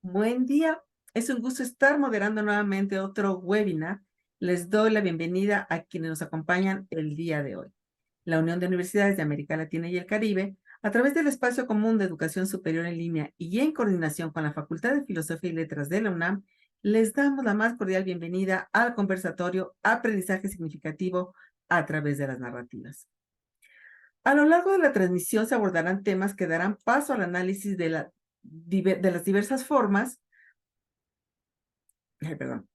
Buen día. Es un gusto estar moderando nuevamente otro webinar. Les doy la bienvenida a quienes nos acompañan el día de hoy. La Unión de Universidades de América Latina y el Caribe, a través del Espacio Común de Educación Superior en Línea y en coordinación con la Facultad de Filosofía y Letras de la UNAM, les damos la más cordial bienvenida al conversatorio Aprendizaje Significativo a través de las narrativas. A lo largo de la transmisión se abordarán temas que darán paso al análisis de las diversas formas perdón,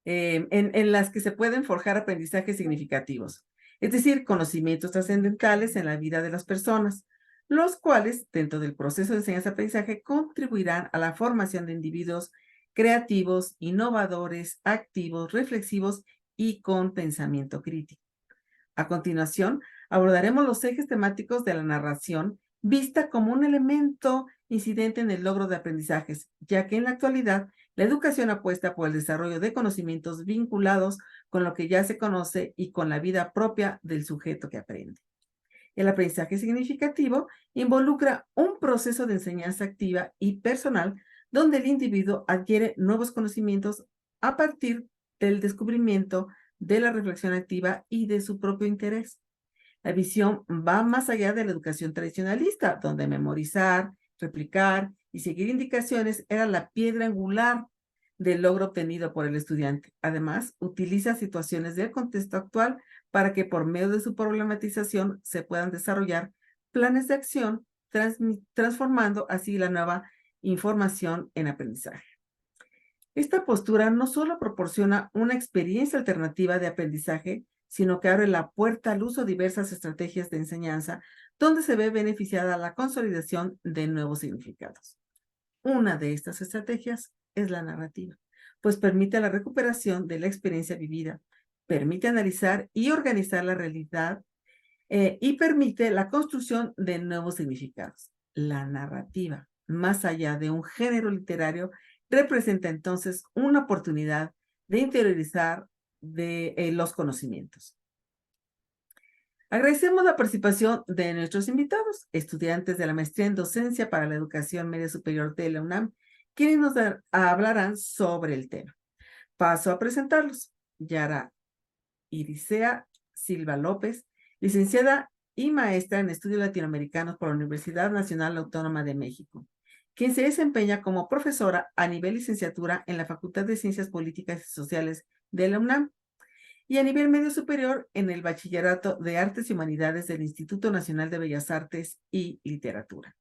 en las que se pueden forjar aprendizajes significativos, es decir, conocimientos trascendentales en la vida de las personas, los cuales, dentro del proceso de enseñanza-aprendizaje, contribuirán a la formación de individuos creativos, innovadores, activos, reflexivos y con pensamiento crítico. A continuación, abordaremos los ejes temáticos de la narración, vista como un elemento incidente en el logro de aprendizajes, ya que en la actualidad la educación apuesta por el desarrollo de conocimientos vinculados con lo que ya se conoce y con la vida propia del sujeto que aprende. El aprendizaje significativo involucra un proceso de enseñanza activa y personal donde el individuo adquiere nuevos conocimientos a partir del descubrimiento, de la reflexión activa y de su propio interés. La visión va más allá de la educación tradicionalista, donde memorizar, replicar y seguir indicaciones era la piedra angular del logro obtenido por el estudiante. Además, utiliza situaciones del contexto actual para que por medio de su problematización se puedan desarrollar planes de acción, transformando así la nueva información en aprendizaje. Esta postura no solo proporciona una experiencia alternativa de aprendizaje, sino que abre la puerta al uso de diversas estrategias de enseñanza, donde se ve beneficiada la consolidación de nuevos significados. Una de estas estrategias es la narrativa, pues permite la recuperación de la experiencia vivida, permite analizar y organizar la realidad y permite la construcción de nuevos significados. La narrativa, más allá de un género literario, representa entonces una oportunidad de interiorizar los conocimientos. Agradecemos la participación de nuestros invitados, estudiantes de la maestría en docencia para la educación media superior de la UNAM, quienes nos hablarán sobre el tema. Paso a presentarlos. Yara Irisea Silva López, licenciada y maestra en estudios latinoamericanos por la Universidad Nacional Autónoma de México, quien se desempeña como profesora a nivel licenciatura en la Facultad de Ciencias Políticas y Sociales de la UNAM y a nivel medio superior en el Bachillerato de Artes y Humanidades del Instituto Nacional de Bellas Artes y Literatura.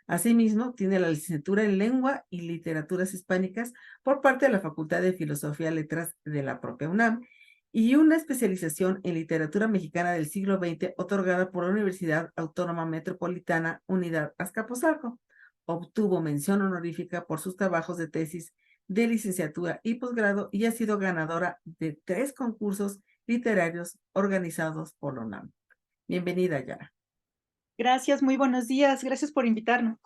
Asimismo, tiene la licenciatura en Lengua y Literaturas Hispánicas por parte de la Facultad de Filosofía y Letras de la propia UNAM y una especialización en Literatura Mexicana del siglo XX otorgada por la Universidad Autónoma Metropolitana Unidad Azcapotzalco. Obtuvo mención honorífica por sus trabajos de tesis de licenciatura y posgrado y ha sido ganadora de 3 concursos literarios organizados por la UNAM. Bienvenida, Yara. Gracias, muy buenos días. Gracias por invitarnos.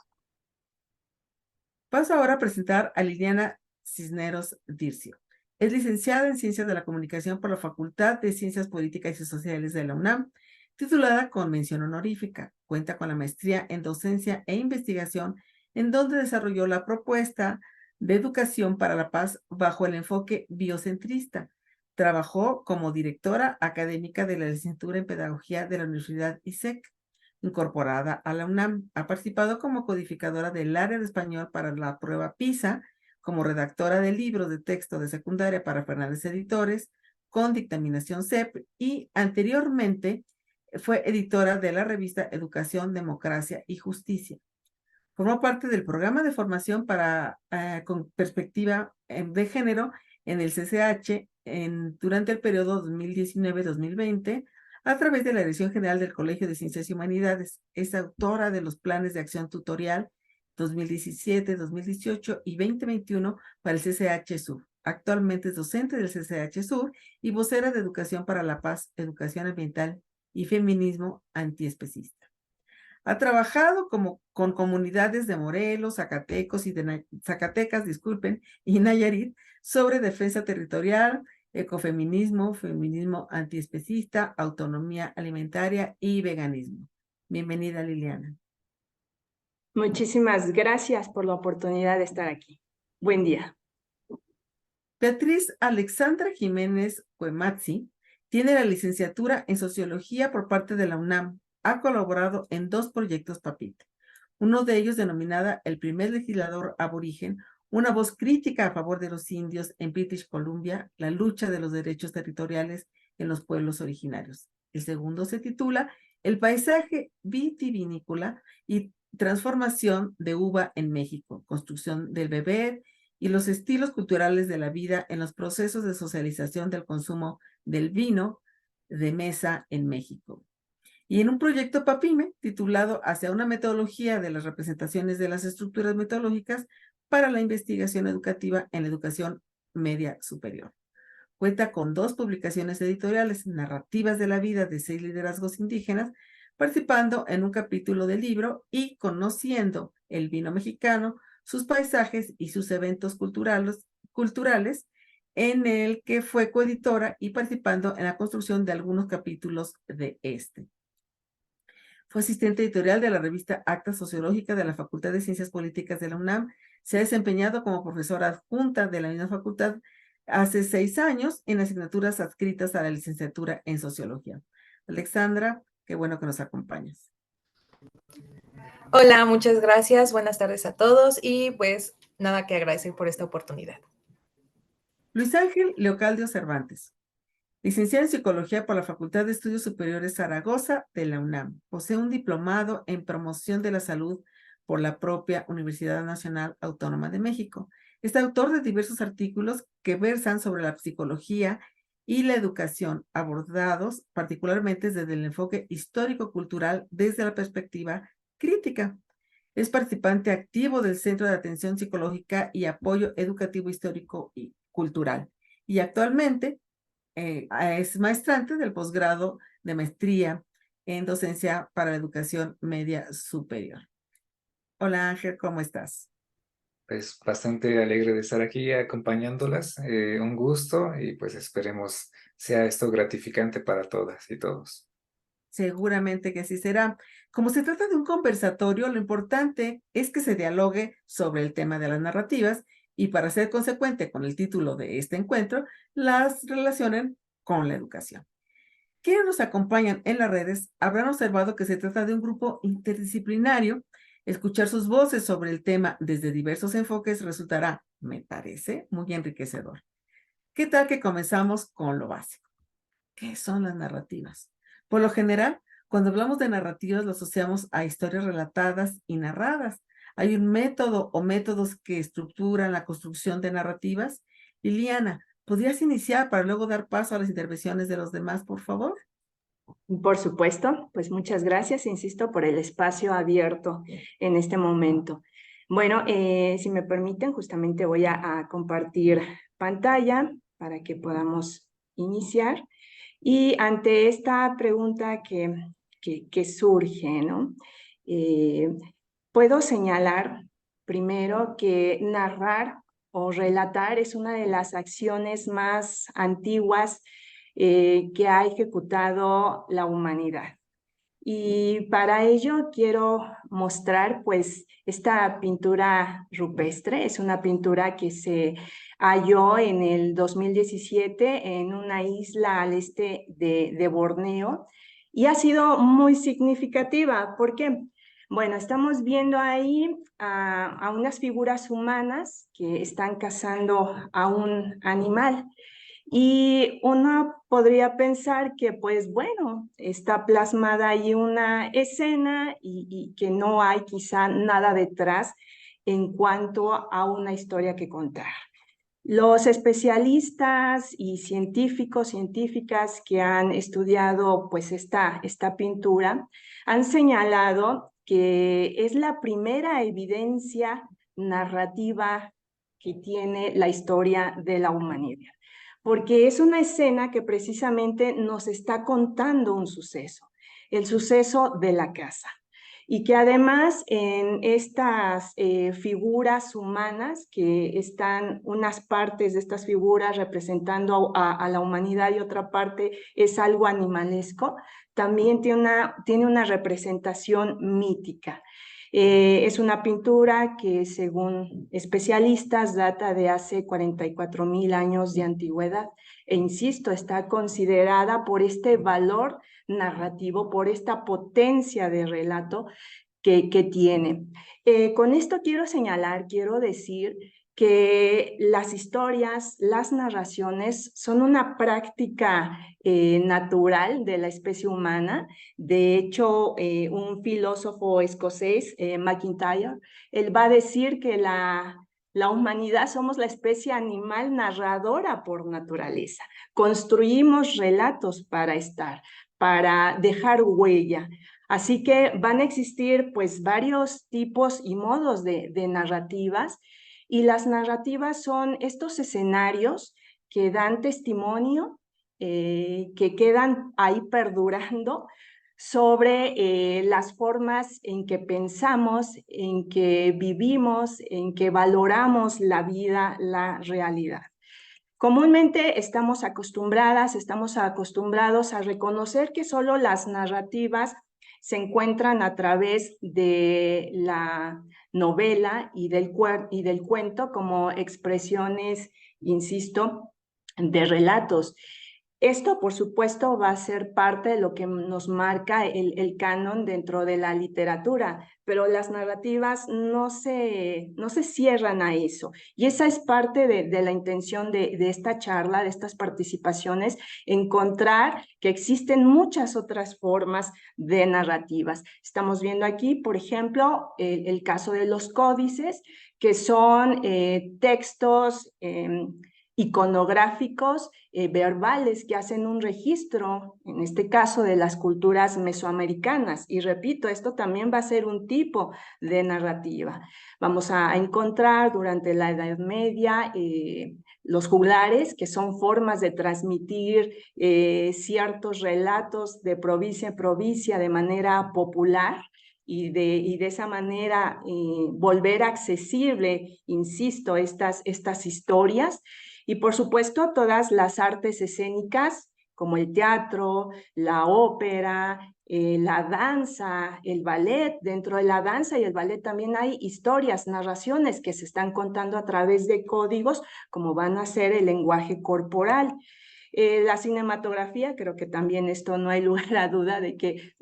Paso ahora a presentar a Liliana Cisneros Dircio. Es licenciada en Ciencias de la Comunicación por la Facultad de Ciencias Políticas y Sociales de la UNAM, titulada con mención honorífica. Cuenta con la maestría en Docencia e Investigación, en donde desarrolló la propuesta de Educación para la Paz bajo el enfoque biocentrista. Trabajó como directora académica de la licenciatura en Pedagogía de la Universidad ISEC incorporada a la UNAM. Ha participado como codificadora del área de español para la prueba PISA, como redactora de libros de texto de secundaria para Fernández Editores, con dictaminación CEP y anteriormente fue editora de la revista Educación, Democracia y Justicia. Formó parte del programa de formación con perspectiva de género en el CCH durante el periodo 2019-2020 a través de la Dirección General del Colegio de Ciencias y Humanidades. Es autora de los planes de acción tutorial 2017, 2018 y 2021 para el CCH Sur. Actualmente es docente del CCH Sur y vocera de Educación para la Paz, Educación Ambiental y Feminismo Antiespecista. Ha trabajado con comunidades de Morelos, Zacatecas, disculpen, y Nayarit sobre defensa territorial, ecofeminismo, feminismo antiespecista, autonomía alimentaria y veganismo. Bienvenida, Liliana. Muchísimas gracias por la oportunidad de estar aquí. Buen día. Beatriz Alexandra Jiménez Cuemazzi tiene la licenciatura en Sociología por parte de la UNAM. Ha colaborado en 2 proyectos PAPIT. Uno de ellos denominada El primer legislador aborigen, una voz crítica a favor de los indios en British Columbia, la lucha de los derechos territoriales en los pueblos originarios. El segundo se titula El paisaje vitivinícola y transformación de uva en México, construcción del beber y los estilos culturales de la vida en los procesos de socialización del consumo del vino de mesa en México. Y en un proyecto PAPIME titulado Hacia una metodología de las representaciones de las estructuras metodológicas para la investigación educativa en la educación media superior. Cuenta con 2 publicaciones editoriales, Narrativas de la vida de 6 liderazgos indígenas, participando en un capítulo del libro y Conociendo el vino mexicano, sus paisajes y sus eventos culturales, en el que fue coeditora y participando en la construcción de algunos capítulos de este. Fue asistente editorial de la revista Acta Sociológica de la Facultad de Ciencias Políticas de la UNAM. Se ha desempeñado como profesora adjunta de la misma facultad hace 6 años en asignaturas adscritas a la licenciatura en Sociología. Alexandra, qué bueno que nos acompañas. Hola, muchas gracias. Buenas tardes a todos y pues nada que agradecer por esta oportunidad. Luis Ángel Leocaldio Cervantes. Licenciado en Psicología por la Facultad de Estudios Superiores Zaragoza de la UNAM. Posee un diplomado en Promoción de la Salud por la propia Universidad Nacional Autónoma de México. Es autor de diversos artículos que versan sobre la psicología y la educación, abordados particularmente desde el enfoque histórico-cultural desde la perspectiva crítica. Es participante activo del Centro de Atención Psicológica y Apoyo Educativo Histórico y Cultural. Y actualmente es maestrante del posgrado de maestría en docencia para la educación media superior. Hola Ángel, ¿cómo estás? Pues bastante alegre de estar aquí acompañándolas, un gusto y pues esperemos sea esto gratificante para todas y todos. Seguramente que así será. Como se trata de un conversatorio, lo importante es que se dialogue sobre el tema de las narrativas y para ser consecuente con el título de este encuentro, las relacionen con la educación. Quienes nos acompañan en las redes habrán observado que se trata de un grupo interdisciplinario. Escuchar sus voces sobre el tema desde diversos enfoques resultará, me parece, muy enriquecedor. ¿Qué tal que comenzamos con lo básico? ¿Qué son las narrativas? Por lo general, cuando hablamos de narrativas, lo asociamos a historias relatadas y narradas. ¿Hay un método o métodos que estructuran la construcción de narrativas? Liliana, ¿podrías iniciar para luego dar paso a las intervenciones de los demás, por favor? Por supuesto, pues muchas gracias, insisto, por el espacio abierto en este momento. Bueno, si me permiten, justamente voy a compartir pantalla para que podamos iniciar. Y ante esta pregunta que surge, ¿no? Puedo señalar primero que narrar o relatar es una de las acciones más antiguas que ha ejecutado la humanidad. Y para ello quiero mostrar pues esta pintura rupestre. Es una pintura que se halló en el 2017 en una isla al este de Borneo y ha sido muy significativa. ¿Por qué? Bueno, estamos viendo ahí a unas figuras humanas que están cazando a un animal. Y uno podría pensar que, pues bueno, está plasmada ahí una escena y que no hay quizá nada detrás en cuanto a una historia que contar. Los especialistas y científicas que han estudiado pues esta pintura han señalado que es la primera evidencia narrativa que tiene la historia de la humanidad, porque es una escena que precisamente nos está contando un suceso, el suceso de la caza. Y que además en estas figuras humanas, que están unas partes de estas figuras representando a la humanidad y otra parte es algo animalesco, también tiene una representación mítica. Es una pintura que, según especialistas, data de hace 44,000 años de antigüedad. E insisto, está considerada por este valor narrativo, por esta potencia de relato que tiene. Con esto quiero señalar, quiero decir que las historias, las narraciones son una práctica natural de la especie humana. De hecho, un filósofo escocés, MacIntyre, él va a decir que la humanidad somos la especie animal narradora por naturaleza. Construimos relatos para estar, para dejar huella. Así que van a existir pues varios tipos y modos de narrativas, y las narrativas son estos escenarios que dan testimonio, que quedan ahí perdurando sobre las formas en que pensamos, en que vivimos, en que valoramos la vida, la realidad. Comúnmente estamos acostumbrados a reconocer que solo las narrativas se encuentran a través de la novela y del cuento como expresiones, insisto, de relatos. Esto, por supuesto, va a ser parte de lo que nos marca el canon dentro de la literatura, pero las narrativas no se cierran a eso. Y esa es parte de la intención de esta charla, de estas participaciones, encontrar que existen muchas otras formas de narrativas. Estamos viendo aquí, por ejemplo, el caso de los códices, que son textos iconográficos, verbales, que hacen un registro, en este caso, de las culturas mesoamericanas. Y repito, esto también va a ser un tipo de narrativa. Vamos a encontrar durante la Edad Media los juglares, que son formas de transmitir ciertos relatos de provincia en provincia de manera popular, y de esa manera volver accesible, insisto, estas historias. Y por supuesto, todas las artes escénicas, como el teatro, la ópera, la danza, el ballet. Dentro de la danza y el ballet también hay historias, narraciones que se están contando a través de códigos, como van a ser el lenguaje corporal. La cinematografía, creo que también esto no hay lugar a duda de que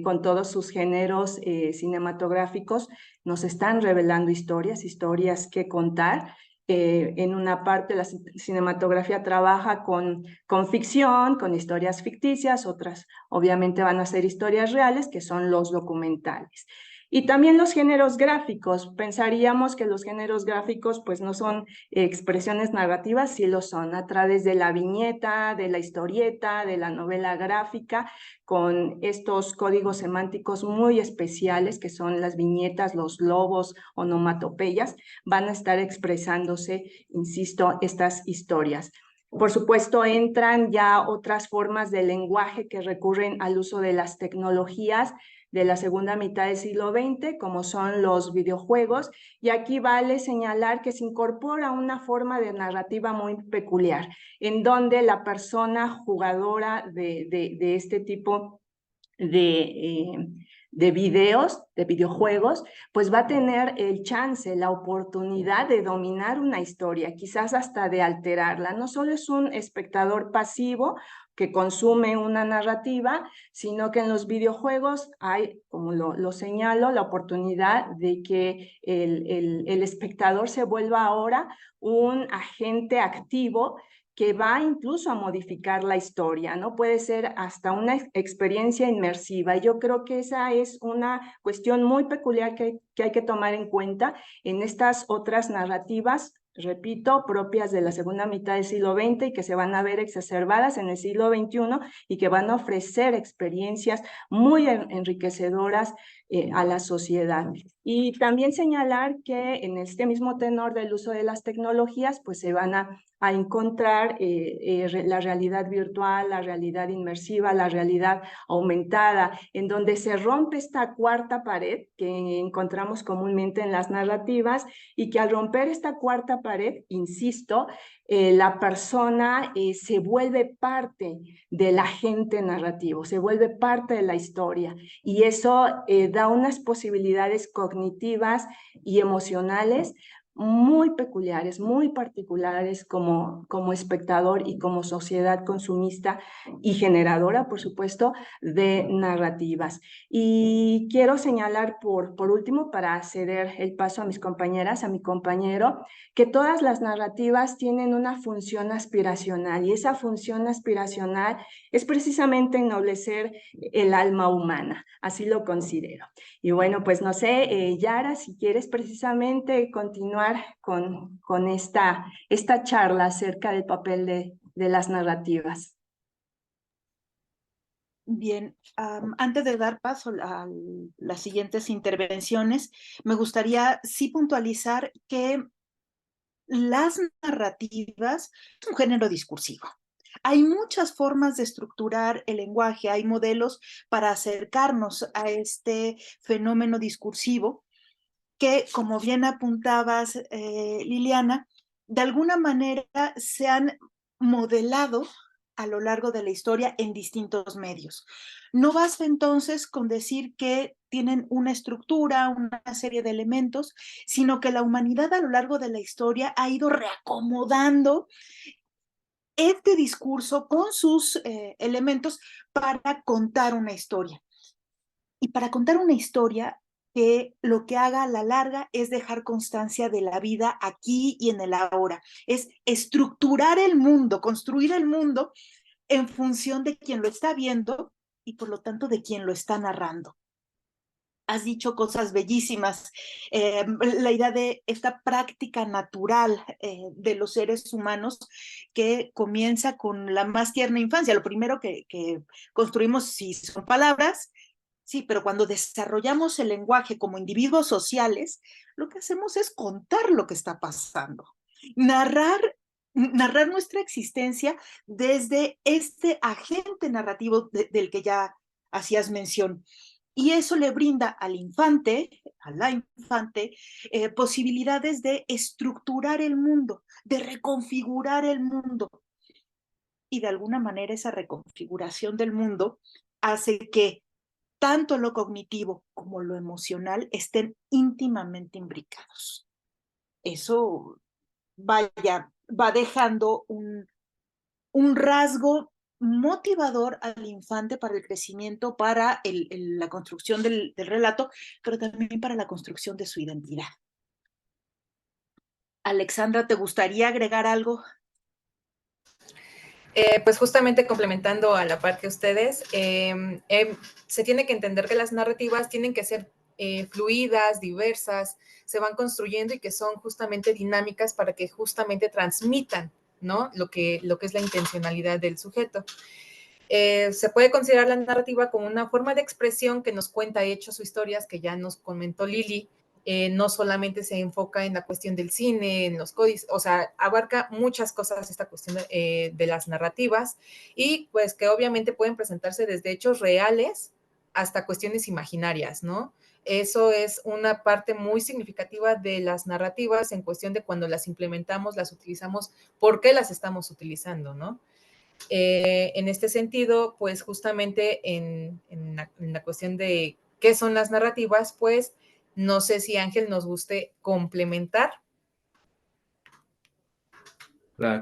con todos sus géneros cinematográficos nos están revelando historias que contar. En una parte la cinematografía trabaja con ficción, con historias ficticias, otras obviamente van a ser historias reales, que son los documentales. Y también los géneros gráficos. Pensaríamos que los géneros gráficos pues no son expresiones narrativas, sí lo son, a través de la viñeta, de la historieta, de la novela gráfica, con estos códigos semánticos muy especiales que son las viñetas, los logos, onomatopeyas, van a estar expresándose, insisto, estas historias. Por supuesto, entran ya otras formas de lenguaje que recurren al uso de las tecnologías de la segunda mitad del siglo XX, como son los videojuegos, y aquí vale señalar que se incorpora una forma de narrativa muy peculiar, en donde la persona jugadora de este tipo de videojuegos, pues va a tener el chance, la oportunidad de dominar una historia, quizás hasta de alterarla. No solo es un espectador pasivo que consume una narrativa, sino que en los videojuegos hay, como lo señalo, la oportunidad de que el espectador se vuelva ahora un agente activo que va incluso a modificar la historia, ¿no? Puede ser hasta una experiencia inmersiva. Y yo creo que esa es una cuestión muy peculiar que hay que tomar en cuenta en estas otras narrativas, repito, propias de la segunda mitad del siglo XX y que se van a ver exacerbadas en el siglo XXI y que van a ofrecer experiencias muy enriquecedoras a la sociedad. Y también señalar que en este mismo tenor del uso de las tecnologías, pues se van a encontrar la realidad virtual, la realidad inmersiva, la realidad aumentada, en donde se rompe esta cuarta pared que encontramos comúnmente en las narrativas, y que al romper esta cuarta pared, insisto, la persona se vuelve parte del agente narrativo, se vuelve parte de la historia, y eso da unas posibilidades cognitivas y emocionales muy peculiares, muy particulares como espectador y como sociedad consumista y generadora, por supuesto, de narrativas. Y quiero señalar por último, para ceder el paso a mis compañeras, a mi compañero, que todas las narrativas tienen una función aspiracional, y esa función aspiracional es precisamente ennoblecer el alma humana, así lo considero. Y bueno, pues no sé, Yara, si quieres precisamente continuar con esta charla acerca del papel de las narrativas. Bien, antes de dar paso a las siguientes intervenciones, me gustaría sí puntualizar que las narrativas es un género discursivo. Hay muchas formas de estructurar el lenguaje, hay modelos para acercarnos a este fenómeno discursivo que, como bien apuntabas, Liliana, de alguna manera se han modelado a lo largo de la historia en distintos medios. No basta entonces con decir que tienen una estructura, una serie de elementos, sino que la humanidad a lo largo de la historia ha ido reacomodando este discurso con sus elementos para contar una historia. Y para contar una historia, que lo que haga a la larga es dejar constancia de la vida aquí y en el ahora. Es estructurar el mundo, construir el mundo en función de quien lo está viendo y por lo tanto de quien lo está narrando. Has dicho cosas bellísimas. La idea de esta práctica natural de los seres humanos que comienza con la más tierna infancia. Lo primero que construimos sí son palabras, sí, pero cuando desarrollamos el lenguaje como individuos sociales, lo que hacemos es contar lo que está pasando, narrar nuestra existencia desde este agente narrativo del que ya hacías mención. Y eso le brinda al infante, a la infante, posibilidades de estructurar el mundo, de reconfigurar el mundo. Y de alguna manera esa reconfiguración del mundo hace que tanto lo cognitivo como lo emocional estén íntimamente imbricados. Eso, vaya, va dejando un rasgo motivador al infante para el crecimiento, para la construcción del relato, pero también para la construcción de su identidad. Alexandra, ¿te gustaría agregar algo? Pues justamente complementando a la par que ustedes, se tiene que entender que las narrativas tienen que ser fluidas, diversas, se van construyendo y que son justamente dinámicas para que justamente transmitan, ¿no? Lo que es la intencionalidad del sujeto. Se puede considerar la narrativa como una forma de expresión que nos cuenta hechos o historias, que ya nos comentó Lili. No solamente se enfoca en la cuestión del cine, en los códices, o sea, abarca muchas cosas esta cuestión de las narrativas, y pues que obviamente pueden presentarse desde hechos reales hasta cuestiones imaginarias, ¿no? Eso es una parte muy significativa de las narrativas en cuestión de cuando las implementamos, las utilizamos, por qué las estamos utilizando, ¿no? En este sentido, pues justamente en la cuestión de qué son las narrativas, pues no sé si Ángel nos guste complementar.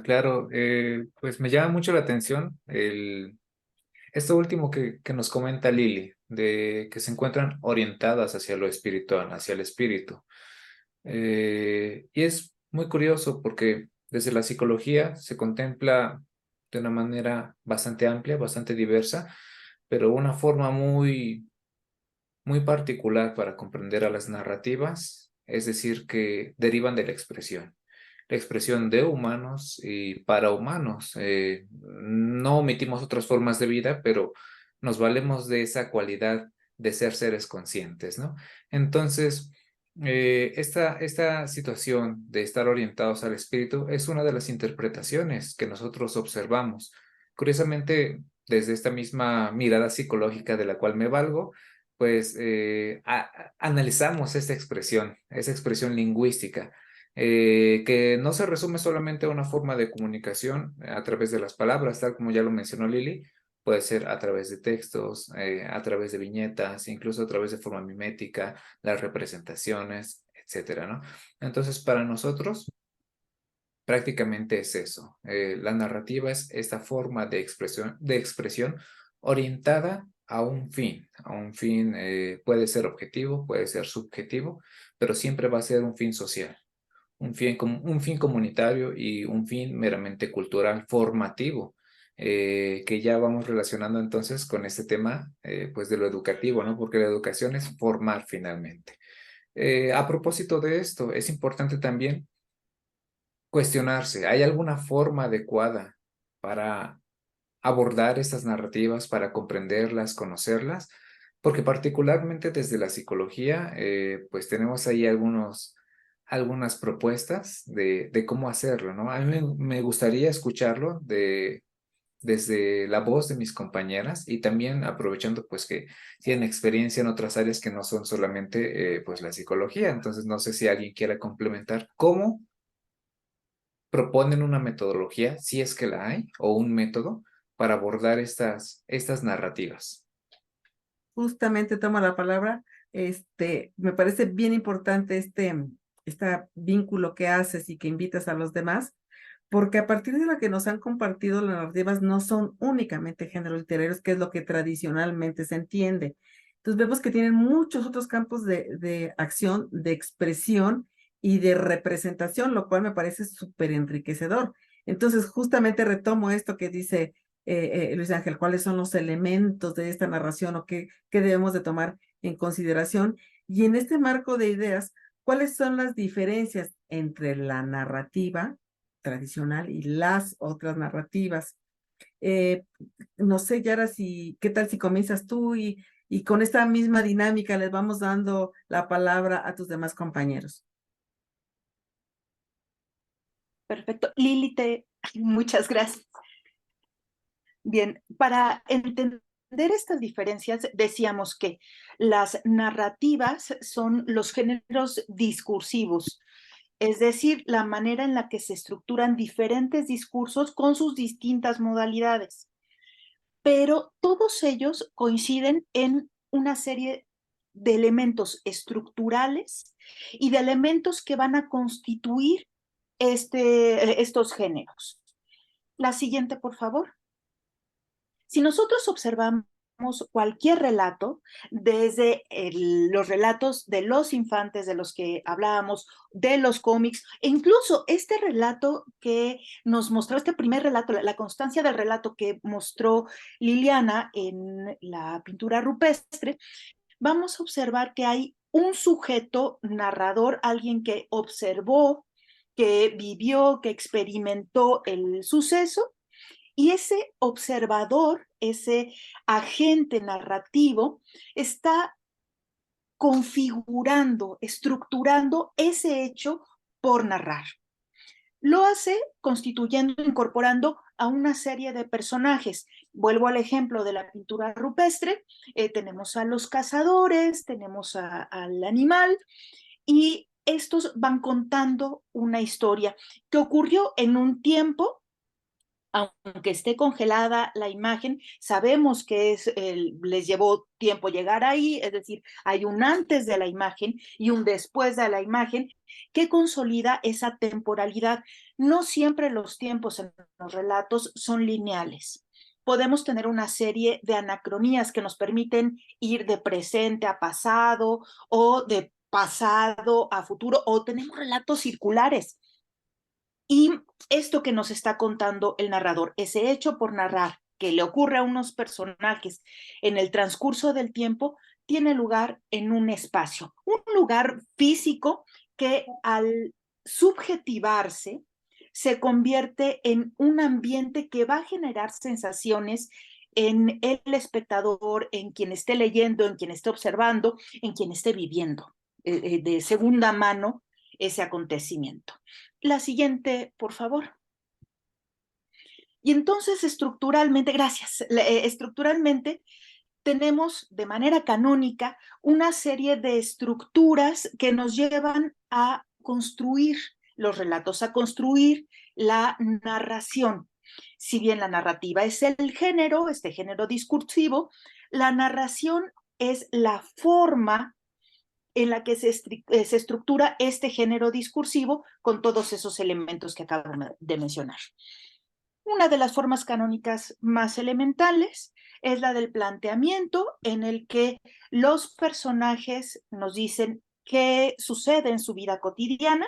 Claro, pues me llama mucho la atención esto último que nos comenta Lili, de que se encuentran orientadas hacia lo espiritual, hacia el espíritu. Y es muy curioso porque desde la psicología se contempla de una manera bastante amplia, bastante diversa, pero una forma muy particular para comprender a las narrativas, es decir, que derivan de la expresión de humanos y para humanos. No omitimos otras formas de vida, pero nos valemos de esa cualidad de ser seres conscientes, ¿no? Entonces, esta situación de estar orientados al espíritu es una de las interpretaciones que nosotros observamos. Curiosamente, desde esta misma mirada psicológica de la cual me valgo, pues analizamos esa expresión lingüística, que no se resume solamente a una forma de comunicación a través de las palabras, tal como ya lo mencionó Lili, Puede ser a través de textos, a través de viñetas, incluso a través de forma mimética, las representaciones, etcétera, ¿no? Entonces, para nosotros, prácticamente es eso. La narrativa es esta forma de expresión orientada a un fin. A un fin puede ser objetivo, puede ser subjetivo, pero siempre va a ser un fin social, un fin comunitario y un fin meramente cultural, formativo, que ya vamos relacionando entonces con este tema pues de lo educativo, ¿no? Porque la educación es formar finalmente. A propósito de esto, es importante también cuestionarse, ¿hay alguna forma adecuada para abordar estas narrativas, para comprenderlas, conocerlas? Porque particularmente desde la psicología, pues tenemos ahí algunas propuestas de cómo hacerlo, ¿no? A mí me gustaría escucharlo desde la voz de mis compañeras y también aprovechando pues que tienen experiencia en otras áreas que no son solamente pues la psicología. Entonces no sé si alguien quiera complementar cómo proponen una metodología, si es que la hay, o un método para abordar estas narrativas. Justamente tomo la palabra. Me parece bien importante este vínculo que haces y que invitas a los demás, porque a partir de lo que nos han compartido, las narrativas no son únicamente géneros literarios, que es lo que tradicionalmente se entiende. Entonces vemos que tienen muchos otros campos de acción, de expresión y de representación, lo cual me parece súper enriquecedor. Entonces justamente retomo esto que dice Luis Ángel, cuáles son los elementos de esta narración o qué debemos de tomar en consideración. Y en este marco de ideas, ¿cuáles son las diferencias entre la narrativa tradicional y las otras narrativas? No sé, Yara, ¿qué tal si comienzas tú y con esta misma dinámica les vamos dando la palabra a tus demás compañeros? Perfecto. Lili, muchas gracias. Bien, para entender estas diferencias, decíamos que las narrativas son los géneros discursivos, es decir, la manera en la que se estructuran diferentes discursos con sus distintas modalidades. Pero todos ellos coinciden en una serie de elementos estructurales y de elementos que van a constituir estos géneros. La siguiente, por favor. Si nosotros observamos cualquier relato, desde los relatos de los infantes de los que hablábamos, de los cómics, e incluso este relato que nos mostró, este primer relato, la constancia del relato que mostró Liliana en la pintura rupestre, vamos a observar que hay un sujeto narrador, alguien que observó, que vivió, que experimentó el suceso, y ese observador, ese agente narrativo, está configurando, estructurando ese hecho por narrar. Lo hace constituyendo, incorporando a una serie de personajes. Vuelvo al ejemplo de la pintura rupestre. Tenemos a los cazadores, tenemos al animal, y estos van contando una historia que ocurrió en un tiempo. Aunque esté congelada la imagen, sabemos que les llevó tiempo llegar ahí, es decir, hay un antes de la imagen y un después de la imagen que consolida esa temporalidad. No siempre los tiempos en los relatos son lineales. Podemos tener una serie de anacronías que nos permiten ir de presente a pasado o de pasado a futuro, o tenemos relatos circulares. Y esto que nos está contando el narrador, ese hecho por narrar que le ocurre a unos personajes en el transcurso del tiempo, tiene lugar en un espacio, un lugar físico que al subjetivarse se convierte en un ambiente que va a generar sensaciones en el espectador, en quien esté leyendo, en quien esté observando, en quien esté viviendo de segunda mano ese acontecimiento. La siguiente, por favor. Y entonces estructuralmente, gracias, estructuralmente tenemos de manera canónica una serie de estructuras que nos llevan a construir los relatos, a construir la narración. Si bien la narrativa es el género, este género discursivo, la narración es la forma en la que se estructura este género discursivo con todos esos elementos que acabo de mencionar. Una de las formas canónicas más elementales es la del planteamiento, en el que los personajes nos dicen qué sucede en su vida cotidiana,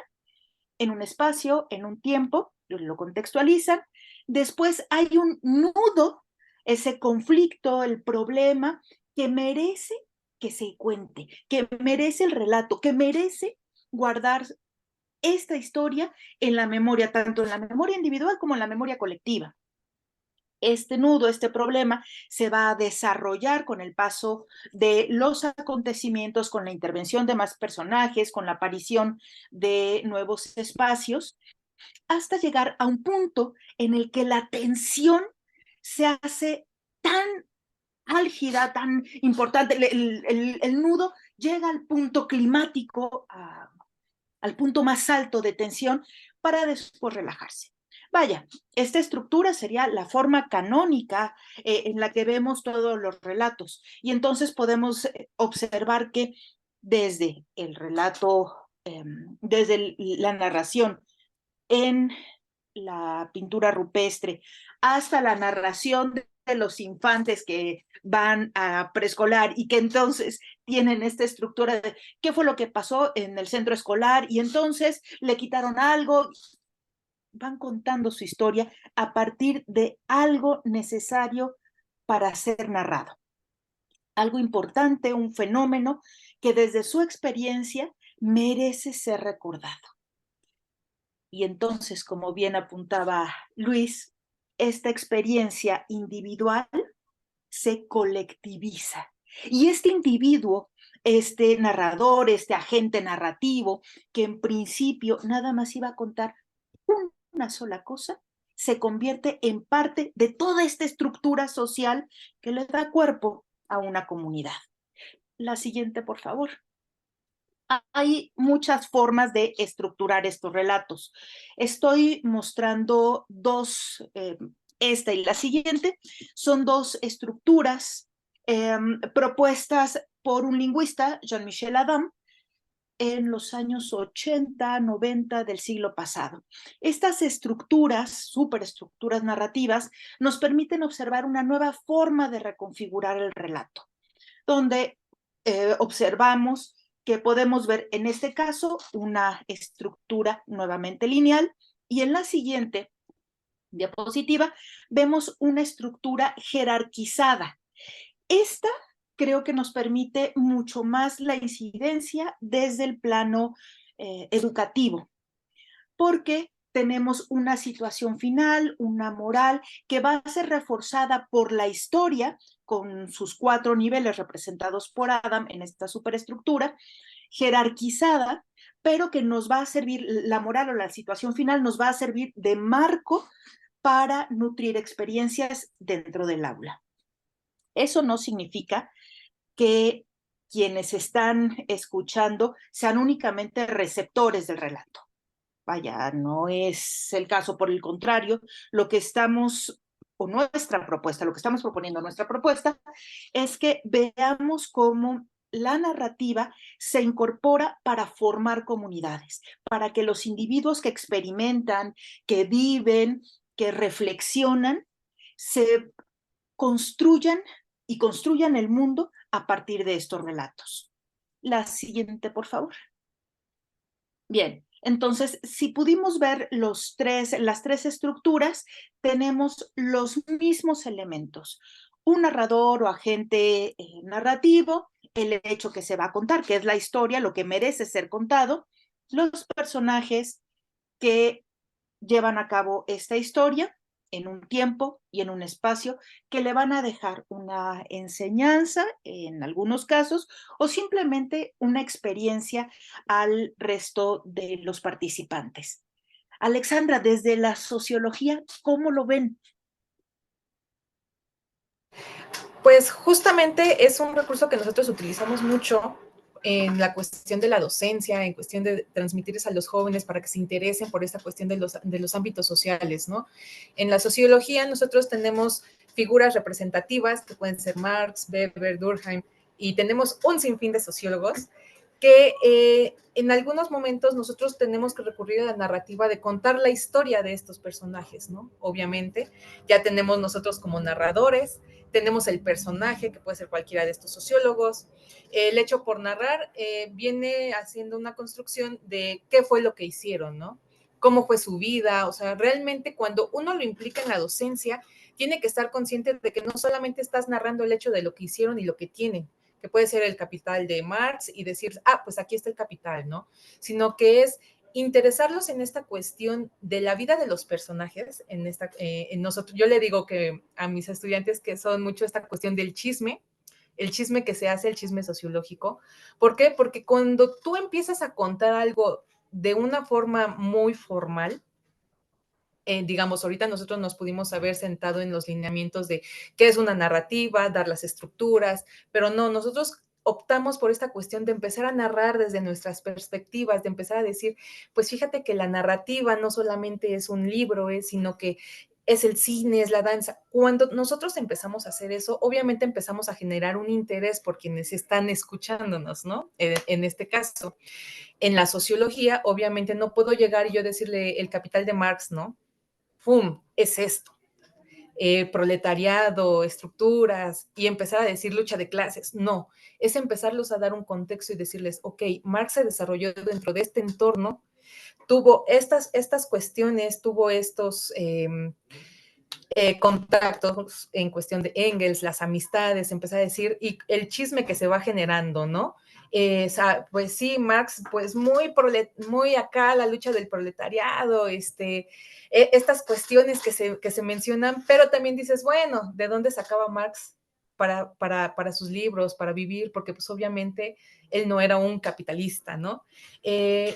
en un espacio, en un tiempo, lo contextualizan. Después hay un nudo, ese conflicto, el problema, que merece que se cuente, que merece el relato, que merece guardar esta historia en la memoria, tanto en la memoria individual como en la memoria colectiva. Este nudo, este problema, se va a desarrollar con el paso de los acontecimientos, con la intervención de más personajes, con la aparición de nuevos espacios, hasta llegar a un punto en el que la tensión se hace tan álgida, tan importante, el nudo llega al punto climático, al punto más alto de tensión, para después relajarse. Vaya, esta estructura sería la forma canónica en la que vemos todos los relatos. Y entonces podemos observar que desde el relato, desde la narración en la pintura rupestre, hasta la narración de los infantes que van a preescolar y que entonces tienen esta estructura de qué fue lo que pasó en el centro escolar y entonces le quitaron algo, van contando su historia a partir de algo necesario para ser narrado. Algo importante, un fenómeno que desde su experiencia merece ser recordado. Y entonces, como bien apuntaba Luis, esta experiencia individual se colectiviza. Y este individuo, este narrador, este agente narrativo, que en principio nada más iba a contar una sola cosa, se convierte en parte de toda esta estructura social que le da cuerpo a una comunidad. La siguiente, por favor. Hay muchas formas de estructurar estos relatos. Estoy mostrando dos, esta y la siguiente, son dos estructuras propuestas por un lingüista, Jean-Michel Adam, en los años 80, 90 del siglo pasado. Estas estructuras, superestructuras narrativas, nos permiten observar una nueva forma de reconfigurar el relato, donde observamos que podemos ver en este caso una estructura nuevamente lineal y en la siguiente diapositiva vemos una estructura jerarquizada. Esta creo que nos permite mucho más la incidencia desde el plano educativo, porque tenemos una situación final, una moral, que va a ser reforzada por la historia, con sus 4 niveles representados por Adam en esta superestructura, jerarquizada, pero que nos va a servir, la moral o la situación final nos va a servir de marco para nutrir experiencias dentro del aula. Eso no significa que quienes están escuchando sean únicamente receptores del relato. Vaya, no es el caso, por el contrario, lo que estamos, o nuestra propuesta, lo que estamos proponiendo, nuestra propuesta, es que veamos cómo la narrativa se incorpora para formar comunidades, para que los individuos que experimentan, que viven, que reflexionan, se construyan y construyan el mundo a partir de estos relatos. La siguiente, por favor. Bien, entonces, si pudimos ver las tres estructuras, tenemos los mismos elementos. Un narrador o agente narrativo, el hecho que se va a contar, que es la historia, lo que merece ser contado, los personajes que llevan a cabo esta historia en un tiempo y en un espacio que le van a dejar una enseñanza en algunos casos o simplemente una experiencia al resto de los participantes. Alexandra, desde la sociología, ¿cómo lo ven? Pues justamente es un recurso que nosotros utilizamos mucho en la cuestión de la docencia, en cuestión de transmitirles a los jóvenes para que se interesen por esta cuestión de los ámbitos sociales, ¿no? En la sociología nosotros tenemos figuras representativas que pueden ser Marx, Weber, Durkheim, y tenemos un sinfín de sociólogos que en algunos momentos nosotros tenemos que recurrir a la narrativa de contar la historia de estos personajes, ¿no? Obviamente, ya tenemos nosotros como narradores, tenemos el personaje, que puede ser cualquiera de estos sociólogos. El hecho por narrar viene haciendo una construcción de qué fue lo que hicieron, ¿no? Cómo fue su vida, o sea, realmente cuando uno lo implica en la docencia, tiene que estar consciente de que no solamente estás narrando el hecho de lo que hicieron y lo que tienen, que puede ser el capital de Marx y decir, pues aquí está el capital, ¿no? Sino que es interesarlos en esta cuestión de la vida de los personajes, en nosotros, yo le digo que a mis estudiantes que son mucho esta cuestión del chisme, el chisme que se hace, el chisme sociológico. ¿Por qué? Porque cuando tú empiezas a contar algo de una forma muy formal, digamos, ahorita nosotros nos pudimos haber sentado en los lineamientos de qué es una narrativa, dar las estructuras, pero no, nosotros optamos por esta cuestión de empezar a narrar desde nuestras perspectivas, de empezar a decir, pues fíjate que la narrativa no solamente es un libro, sino que es el cine, es la danza. Cuando nosotros empezamos a hacer eso, obviamente empezamos a generar un interés por quienes están escuchándonos, ¿no? En este caso, en la sociología, obviamente no puedo llegar y yo decirle el capital de Marx, ¿no? ¡Pum! Es esto. Proletariado, estructuras, y empezar a decir lucha de clases. No, es empezarlos a dar un contexto y decirles, ok, Marx se desarrolló dentro de este entorno, tuvo estas cuestiones, tuvo estos contactos en cuestión de Engels, las amistades, empezar a decir, y el chisme que se va generando, ¿no? Pues sí, Marx, pues muy acá la lucha del proletariado, estas cuestiones que se mencionan, pero también dices, bueno, ¿de dónde sacaba Marx para sus libros, para vivir? Porque pues obviamente él no era un capitalista, ¿no?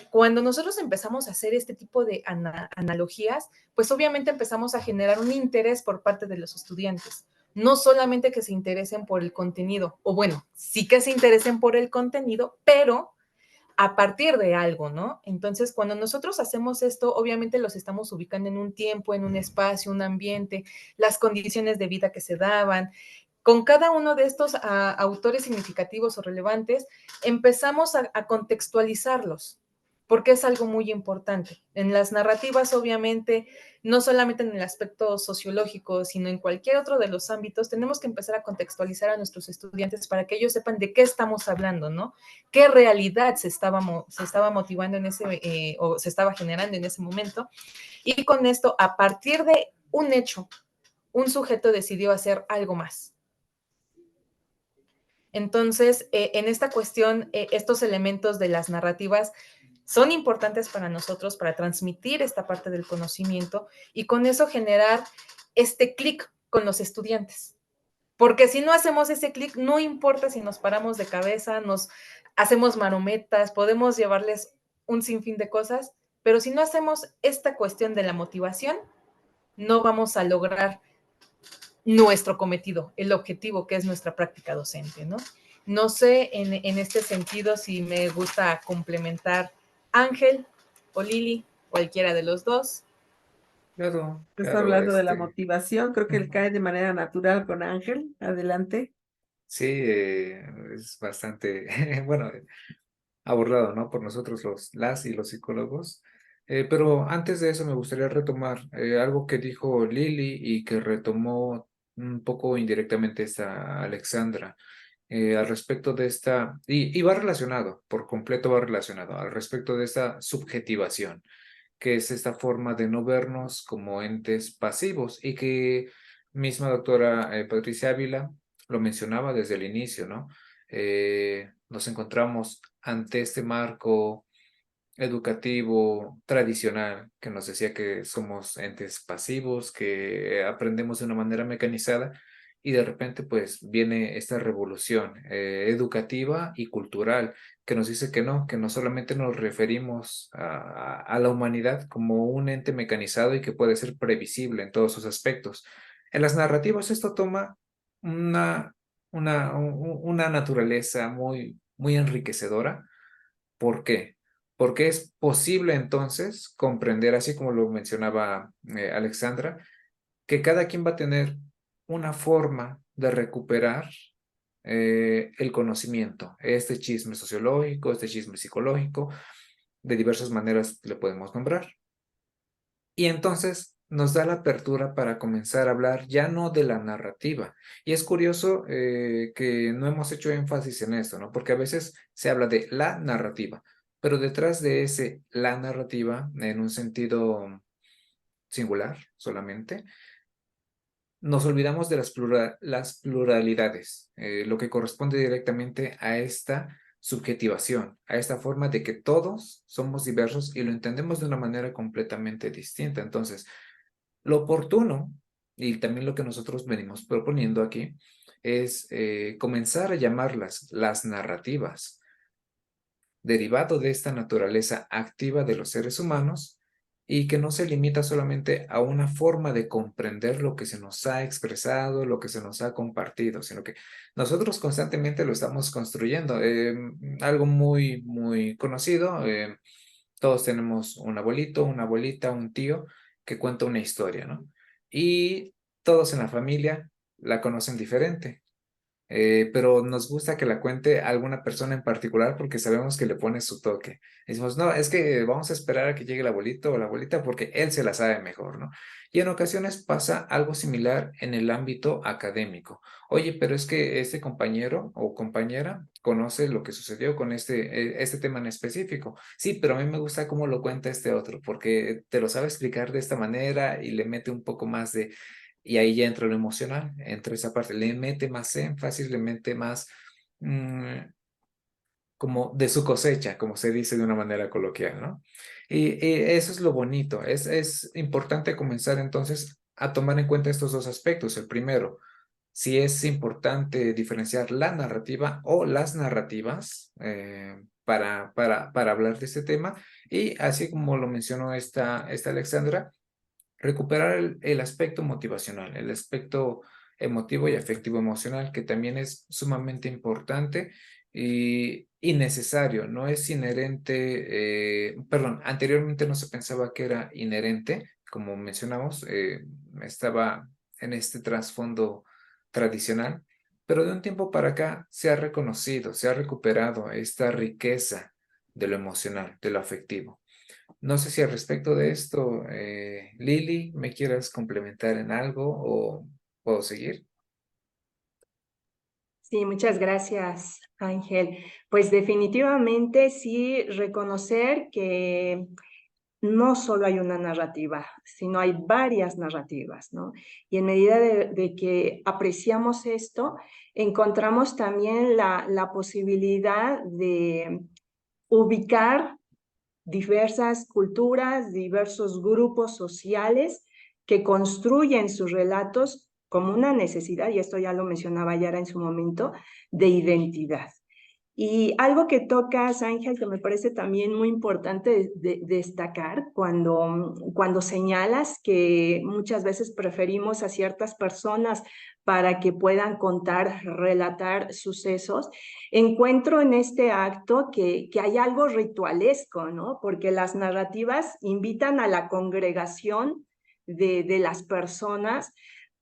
Cuando nosotros empezamos a hacer este tipo de analogías, pues obviamente empezamos a generar un interés por parte de los estudiantes. No solamente que se interesen por el contenido, o bueno, sí que se interesen por el contenido, pero a partir de algo, ¿no? Entonces, cuando nosotros hacemos esto, obviamente los estamos ubicando en un tiempo, en un espacio, un ambiente, las condiciones de vida que se daban. Con cada uno de estos autores significativos o relevantes, empezamos a contextualizarlos, porque es algo muy importante. En las narrativas, obviamente, no solamente en el aspecto sociológico, sino en cualquier otro de los ámbitos, tenemos que empezar a contextualizar a nuestros estudiantes para que ellos sepan de qué estamos hablando, ¿no? Qué realidad se estaba motivando en o se estaba generando en ese momento. Y con esto, a partir de un hecho, un sujeto decidió hacer algo más. Entonces, en esta cuestión, estos elementos de las narrativas son importantes para nosotros, para transmitir esta parte del conocimiento y con eso generar este clic con los estudiantes. Porque si no hacemos ese clic, no importa si nos paramos de cabeza, nos hacemos marometas, podemos llevarles un sinfín de cosas, pero si no hacemos esta cuestión de la motivación, no vamos a lograr nuestro cometido, el objetivo que es nuestra práctica docente, ¿no? No sé en este sentido si me gusta complementar Ángel o Lili, cualquiera de los dos. Claro, Está claro, hablando de la motivación, creo que él cae de manera natural con Ángel. Adelante. sí, es bastante, bueno, abordado, ¿no? Por nosotros las y los psicólogos. Pero antes de eso me gustaría retomar algo que dijo Lili y que retomó un poco indirectamente esta Alexandra al respecto de esta, y va relacionado, por completo va relacionado, al respecto de esta subjetivación, que es esta forma de no vernos como entes pasivos y que misma doctora Patricia Ávila lo mencionaba desde el inicio, ¿no? Nos encontramos ante este marco educativo tradicional que nos decía que somos entes pasivos, que aprendemos de una manera mecanizada y de repente pues viene esta revolución educativa y cultural que nos dice que no solamente nos referimos a la humanidad como un ente mecanizado y que puede ser previsible en todos sus aspectos. En las narrativas esto toma una naturaleza muy muy enriquecedora. ¿Por qué? Porque es posible entonces comprender, así como lo mencionaba Alexandra, que cada quien va a tener una forma de recuperar el conocimiento, este chisme sociológico, este chisme psicológico, de diversas maneras le podemos nombrar. Y entonces nos da la apertura para comenzar a hablar ya no de la narrativa. Y es curioso que no hemos hecho énfasis en esto, ¿no? Porque a veces se habla de la narrativa, pero detrás de ese la narrativa, en un sentido singular solamente, nos olvidamos de las pluralidades, lo que corresponde directamente a esta subjetivación, a esta forma de que todos somos diversos y lo entendemos de una manera completamente distinta. Entonces, lo oportuno, y también lo que nosotros venimos proponiendo aquí, es comenzar a llamarlas las narrativas, derivado de esta naturaleza activa de los seres humanos y que no se limita solamente a una forma de comprender lo que se nos ha expresado, lo que se nos ha compartido, sino que nosotros constantemente lo estamos construyendo. Algo muy, muy conocido, todos tenemos un abuelito, una abuelita, un tío que cuenta una historia, ¿no? Y todos en la familia la conocen diferente. Pero nos gusta que la cuente alguna persona en particular porque sabemos que le pone su toque. Decimos, no, es que vamos a esperar a que llegue el abuelito o la abuelita porque él se la sabe mejor, ¿no? Y en ocasiones pasa algo similar en el ámbito académico. Oye, pero es que este compañero o compañera conoce lo que sucedió con este tema en específico. Sí, pero a mí me gusta cómo lo cuenta este otro porque te lo sabe explicar de esta manera y le mete un poco más de y ahí ya entra lo emocional, entra esa parte, le mete más énfasis, le mete más como de su cosecha, como se dice de una manera coloquial, ¿no? Y eso es lo bonito, es importante comenzar entonces a tomar en cuenta estos dos aspectos. El primero, si es importante diferenciar la narrativa o las narrativas para hablar de este tema, y así como lo mencionó esta Alexandra, recuperar el aspecto motivacional, el aspecto emotivo y afectivo emocional, que también es sumamente importante y necesario, no es inherente, perdón, anteriormente no se pensaba que era inherente, como mencionamos, estaba en este trasfondo tradicional, pero de un tiempo para acá se ha reconocido, se ha recuperado esta riqueza de lo emocional, de lo afectivo. No sé si al respecto de esto, Lili, me quieras complementar en algo o puedo seguir. Sí, muchas gracias, Ángel. Pues definitivamente sí reconocer que no solo hay una narrativa, sino hay varias narrativas, ¿no? Y en medida de que apreciamos esto, encontramos también la posibilidad de ubicar diversas culturas, diversos grupos sociales que construyen sus relatos como una necesidad, y esto ya lo mencionaba Yara en su momento, de identidad. Y algo que tocas, Ángel, que me parece también muy importante destacar cuando señalas que muchas veces preferimos a ciertas personas para que puedan contar, relatar sucesos, encuentro en este acto que hay algo ritualesco, ¿no? Porque las narrativas invitan a la congregación de las personas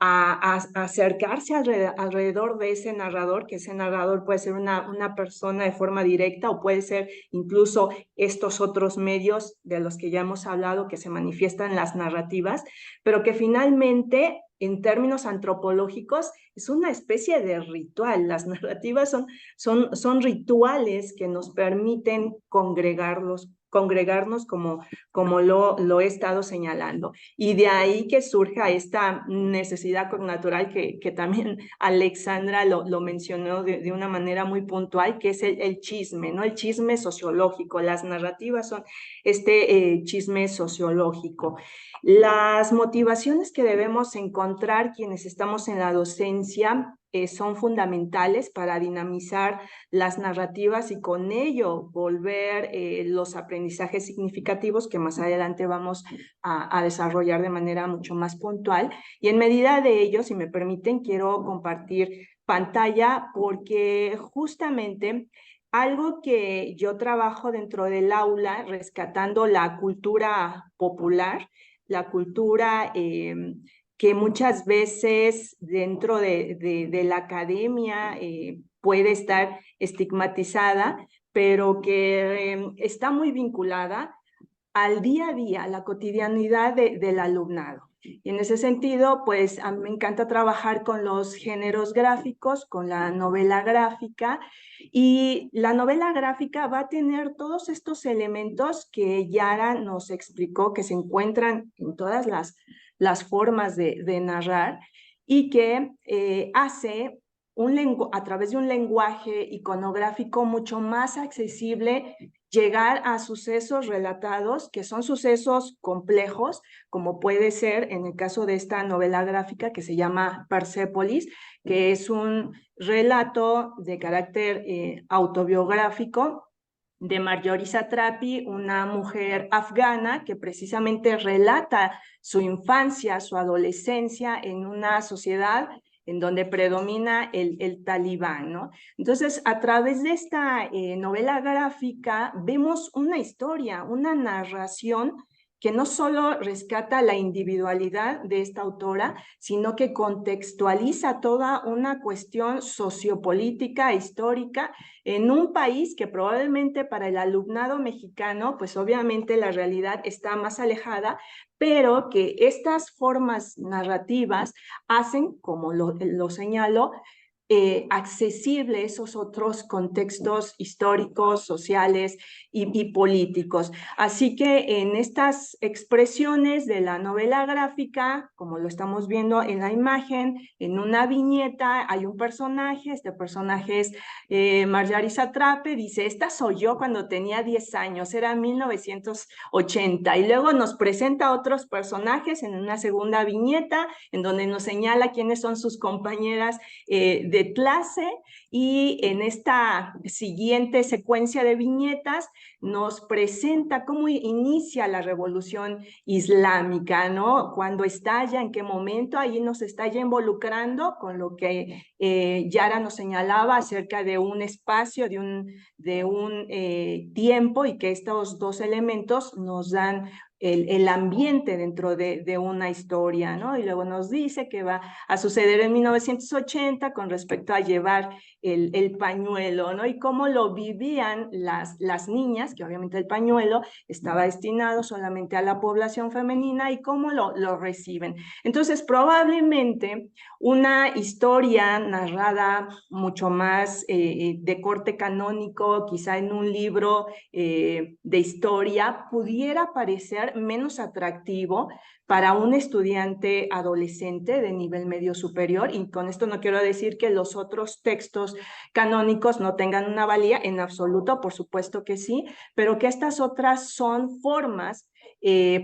a acercarse alrededor de ese narrador, que ese narrador puede ser una persona de forma directa o puede ser incluso estos otros medios de los que ya hemos hablado que se manifiestan en las narrativas, pero que finalmente en términos antropológicos es una especie de ritual. Las narrativas son rituales que nos permiten congregarnos como lo he estado señalando. Y de ahí que surja esta necesidad connatural que también Alexandra lo mencionó de una manera muy puntual, que es el chisme, ¿no? El chisme sociológico. Las narrativas son este chisme sociológico. Las motivaciones que debemos encontrar quienes estamos en la docencia son fundamentales para dinamizar las narrativas y con ello volver los aprendizajes significativos que más adelante vamos a desarrollar de manera mucho más puntual. Y en medida de ello, si me permiten, quiero compartir pantalla porque justamente algo que yo trabajo dentro del aula, rescatando la cultura popular, la cultura que muchas veces dentro de la academia puede estar estigmatizada, pero que está muy vinculada al día a día, a la cotidianidad del alumnado. Y en ese sentido, pues a mí me encanta trabajar con los géneros gráficos, con la novela gráfica, y la novela gráfica va a tener todos estos elementos que Yara nos explicó que se encuentran en todas las formas de narrar y que hace a través de un lenguaje iconográfico mucho más accesible llegar a sucesos relatados, que son sucesos complejos, como puede ser en el caso de esta novela gráfica que se llama Persépolis, que es un relato de carácter autobiográfico de Marjorie Satrapi, una mujer afgana que precisamente relata su infancia, su adolescencia en una sociedad en donde predomina el talibán, ¿no? Entonces, a través de esta novela gráfica vemos una historia, una narración que no solo rescata la individualidad de esta autora, sino que contextualiza toda una cuestión sociopolítica, histórica, en un país que probablemente para el alumnado mexicano, pues obviamente la realidad está más alejada, pero que estas formas narrativas hacen, como lo señalo, accesible esos otros contextos históricos, sociales y políticos. Así que en estas expresiones de la novela gráfica, como lo estamos viendo en la imagen, en una viñeta hay un personaje, este personaje es Marjorie Satrapi, dice, esta soy yo cuando tenía 10 años, era 1980, y luego nos presenta otros personajes en una segunda viñeta, en donde nos señala quiénes son sus compañeras de clase, y en esta siguiente secuencia de viñetas nos presenta cómo inicia la revolución islámica, ¿no? Cuando estalla, en qué momento, ahí nos está ya involucrando con lo que Yara nos señalaba acerca de un espacio, de un tiempo, y que estos dos elementos nos dan el ambiente dentro de una historia, ¿no? Y luego nos dice que va a suceder en 1980 con respecto a llevar el pañuelo, ¿no? Y cómo lo vivían las niñas, que obviamente el pañuelo estaba destinado solamente a la población femenina, y cómo lo reciben. Entonces, probablemente una historia narrada mucho más de corte canónico, quizá en un libro de historia, pudiera parecer menos atractivo para un estudiante adolescente de nivel medio superior, y con esto no quiero decir que los otros textos canónicos no tengan una valía, en absoluto, por supuesto que sí, pero que estas otras son formas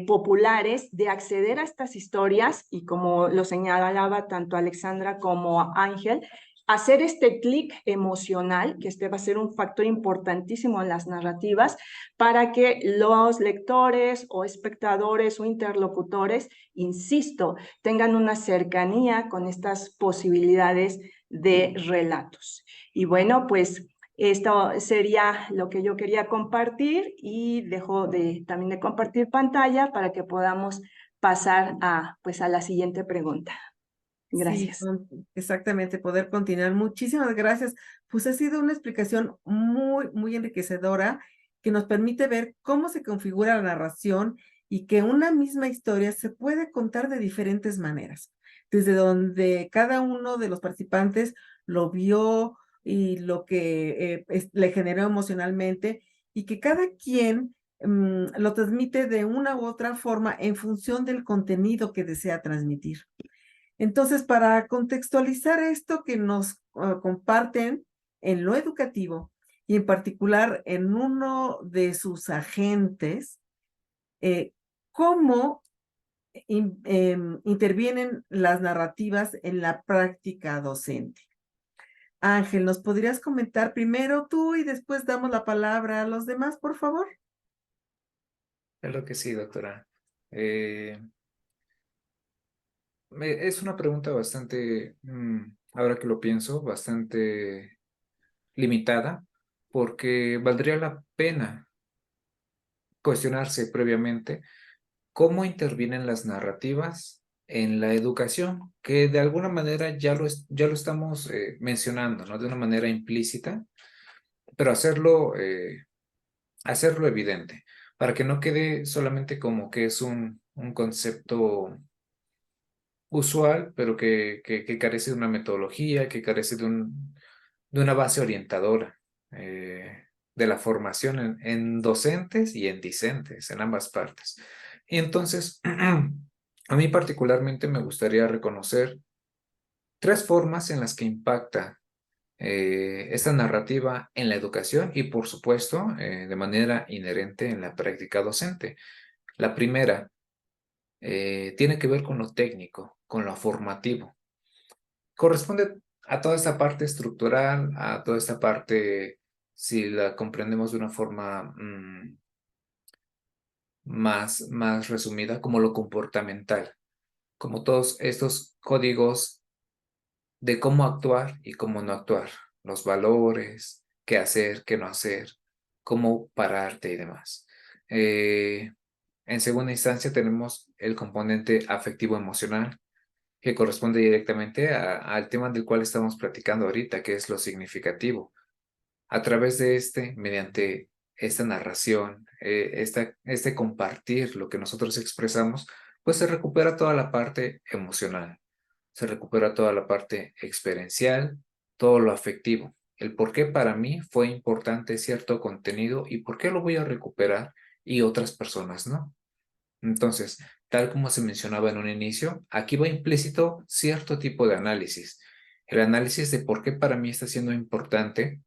populares de acceder a estas historias, y como lo señalaba tanto Alexandra como Ángel, hacer este clic emocional, que este va a ser un factor importantísimo en las narrativas, para que los lectores o espectadores o interlocutores, insisto, tengan una cercanía con estas posibilidades de relatos. Y bueno, pues esto sería lo que yo quería compartir, y dejo también de compartir pantalla para que podamos pasar pues a la siguiente pregunta. Gracias. Sí, exactamente, poder continuar. Muchísimas gracias. Pues ha sido una explicación muy, muy enriquecedora que nos permite ver cómo se configura la narración y que una misma historia se puede contar de diferentes maneras, desde donde cada uno de los participantes lo vio y lo que le generó emocionalmente, y que cada quien lo transmite de una u otra forma en función del contenido que desea transmitir. Entonces, para contextualizar esto que nos comparten en lo educativo, y en particular en uno de sus agentes, ¿cómo intervienen las narrativas en la práctica docente? Ángel, ¿nos podrías comentar primero tú y después damos la palabra a los demás, por favor? Claro que sí, doctora. Es una pregunta bastante, ahora que lo pienso, bastante limitada, porque valdría la pena cuestionarse previamente cómo intervienen las narrativas en la educación, que de alguna manera ya lo estamos mencionando, ¿no? De una manera implícita, pero hacerlo evidente, para que no quede solamente como que es un concepto usual, pero que carece de una metodología, que carece de una base orientadora de la formación en docentes y en discentes, en ambas partes. Y entonces, a mí particularmente me gustaría reconocer tres formas en las que impacta esta narrativa en la educación y, por supuesto, de manera inherente en la práctica docente. La primera tiene que ver con lo técnico, con lo formativo. Corresponde a toda esta parte estructural, a toda esta parte, si la comprendemos de una forma más resumida, como lo comportamental, como todos estos códigos de cómo actuar y cómo no actuar, los valores, qué hacer, qué no hacer, cómo pararte y demás. En segunda instancia tenemos el componente afectivo emocional, que corresponde directamente al tema del cual estamos platicando ahorita, que es lo significativo. A través de mediante esta narración, este compartir lo que nosotros expresamos, pues se recupera toda la parte emocional, se recupera toda la parte experiencial, todo lo afectivo, el por qué para mí fue importante cierto contenido y por qué lo voy a recuperar y otras personas no. Entonces, tal como se mencionaba en un inicio, aquí va implícito cierto tipo de análisis. El análisis de por qué para mí está siendo importante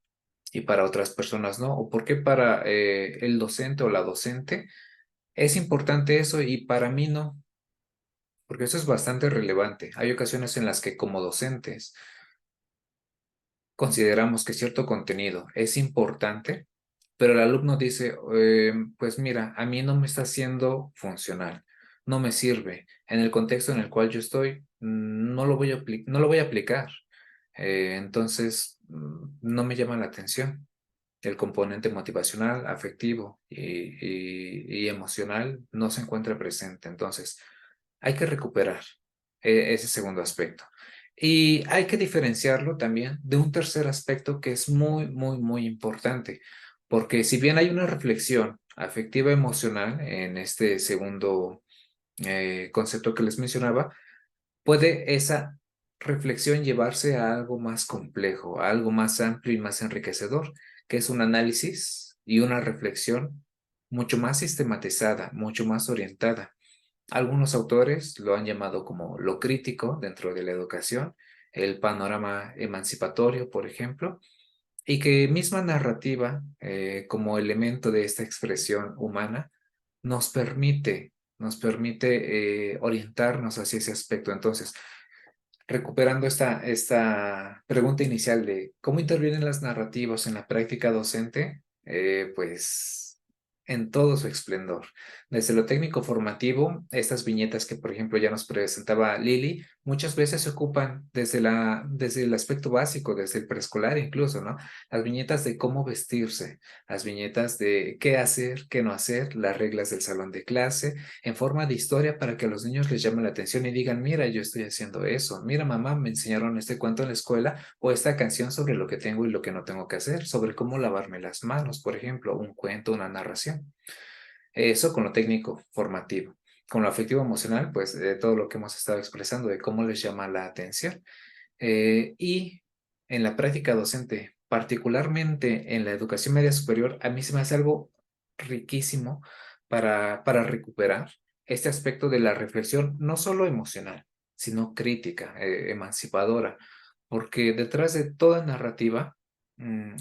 y para otras personas no, o por qué para el docente o la docente es importante eso y para mí no, porque eso es bastante relevante. Hay ocasiones en las que como docentes consideramos que cierto contenido es importante, pero el alumno dice, pues mira, a mí no me está siendo funcional, no me sirve. En el contexto en el cual yo estoy, no lo voy a aplicar. Entonces, no me llama la atención. El componente motivacional, afectivo y emocional no se encuentra presente. Entonces, hay que recuperar ese segundo aspecto. Y hay que diferenciarlo también de un tercer aspecto que es muy, muy, muy importante, porque si bien hay una reflexión afectiva emocional en este segundo concepto que les mencionaba, puede esa reflexión llevarse a algo más complejo, a algo más amplio y más enriquecedor, que es un análisis y una reflexión mucho más sistematizada, mucho más orientada. Algunos autores lo han llamado como lo crítico dentro de la educación, el panorama emancipatorio, por ejemplo, y que misma narrativa, como elemento de esta expresión humana, nos permite orientarnos hacia ese aspecto. Entonces, recuperando esta pregunta inicial de cómo intervienen las narrativas en la práctica docente, pues en todo su esplendor. Desde lo técnico formativo, estas viñetas que, por ejemplo, ya nos presentaba Lili, muchas veces se ocupan desde el aspecto básico, desde el preescolar incluso, ¿no? Las viñetas de cómo vestirse, las viñetas de qué hacer, qué no hacer, las reglas del salón de clase, en forma de historia para que a los niños les llame la atención y digan, mira, yo estoy haciendo eso, mira, mamá, me enseñaron este cuento en la escuela o esta canción sobre lo que tengo y lo que no tengo que hacer, sobre cómo lavarme las manos, por ejemplo, un cuento, una narración. Eso con lo técnico formativo. Con lo afectivo emocional, pues de todo lo que hemos estado expresando, de cómo les llama la atención. Y en la práctica docente, particularmente en la educación media superior, a mí se me hace algo riquísimo para recuperar este aspecto de la reflexión, no solo emocional, sino crítica, emancipadora, porque detrás de toda narrativa,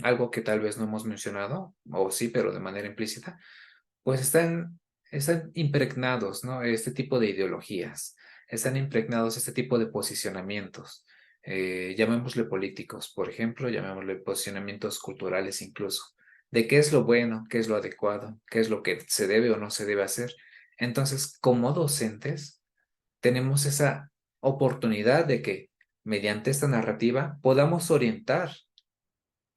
algo que tal vez no hemos mencionado, o sí, pero de manera implícita, pues están impregnados, ¿no? Este tipo de ideologías, están impregnados este tipo de posicionamientos, llamémosle políticos, por ejemplo, llamémosle posicionamientos culturales incluso, de qué es lo bueno, qué es lo adecuado, qué es lo que se debe o no se debe hacer. Entonces, como docentes, tenemos esa oportunidad de que mediante esta narrativa podamos orientar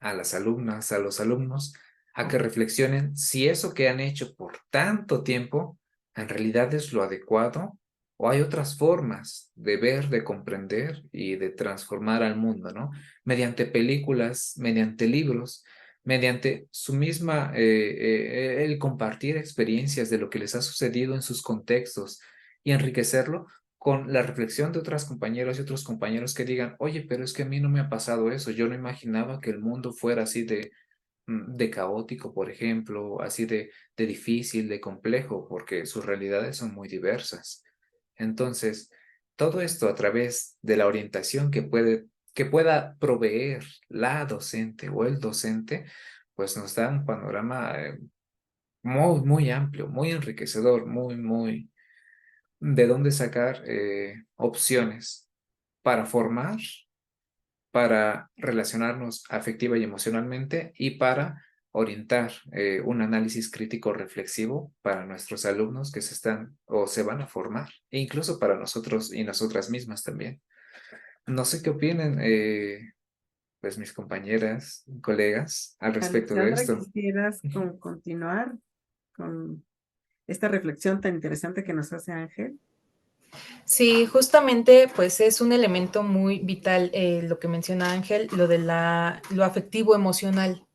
a las alumnas, a los alumnos, a que reflexionen si eso que han hecho por tanto tiempo en realidad es lo adecuado o hay otras formas de ver, de comprender y de transformar al mundo, ¿no? Mediante películas, mediante libros, mediante su misma, el compartir experiencias de lo que les ha sucedido en sus contextos y enriquecerlo con la reflexión de otras compañeras y otros compañeros que digan, oye, pero es que a mí no me ha pasado eso, yo no imaginaba que el mundo fuera así de caótico, por ejemplo, así de difícil, de complejo, porque sus realidades son muy diversas. Entonces, todo esto a través de la orientación que pueda proveer la docente o el docente, pues nos da un panorama muy, muy amplio, muy enriquecedor, muy, de dónde sacar opciones para formar, para relacionarnos afectiva y emocionalmente y para orientar un análisis crítico reflexivo para nuestros alumnos que se están o se van a formar, e incluso para nosotros y nosotras mismas también. No sé qué opinen, pues mis compañeras, colegas, al respecto de Alexandra, esto. ¿quisieras continuar con esta reflexión tan interesante que nos hace Ángel? Sí, justamente, pues es un elemento muy vital lo que menciona Ángel, lo de lo afectivo emocional.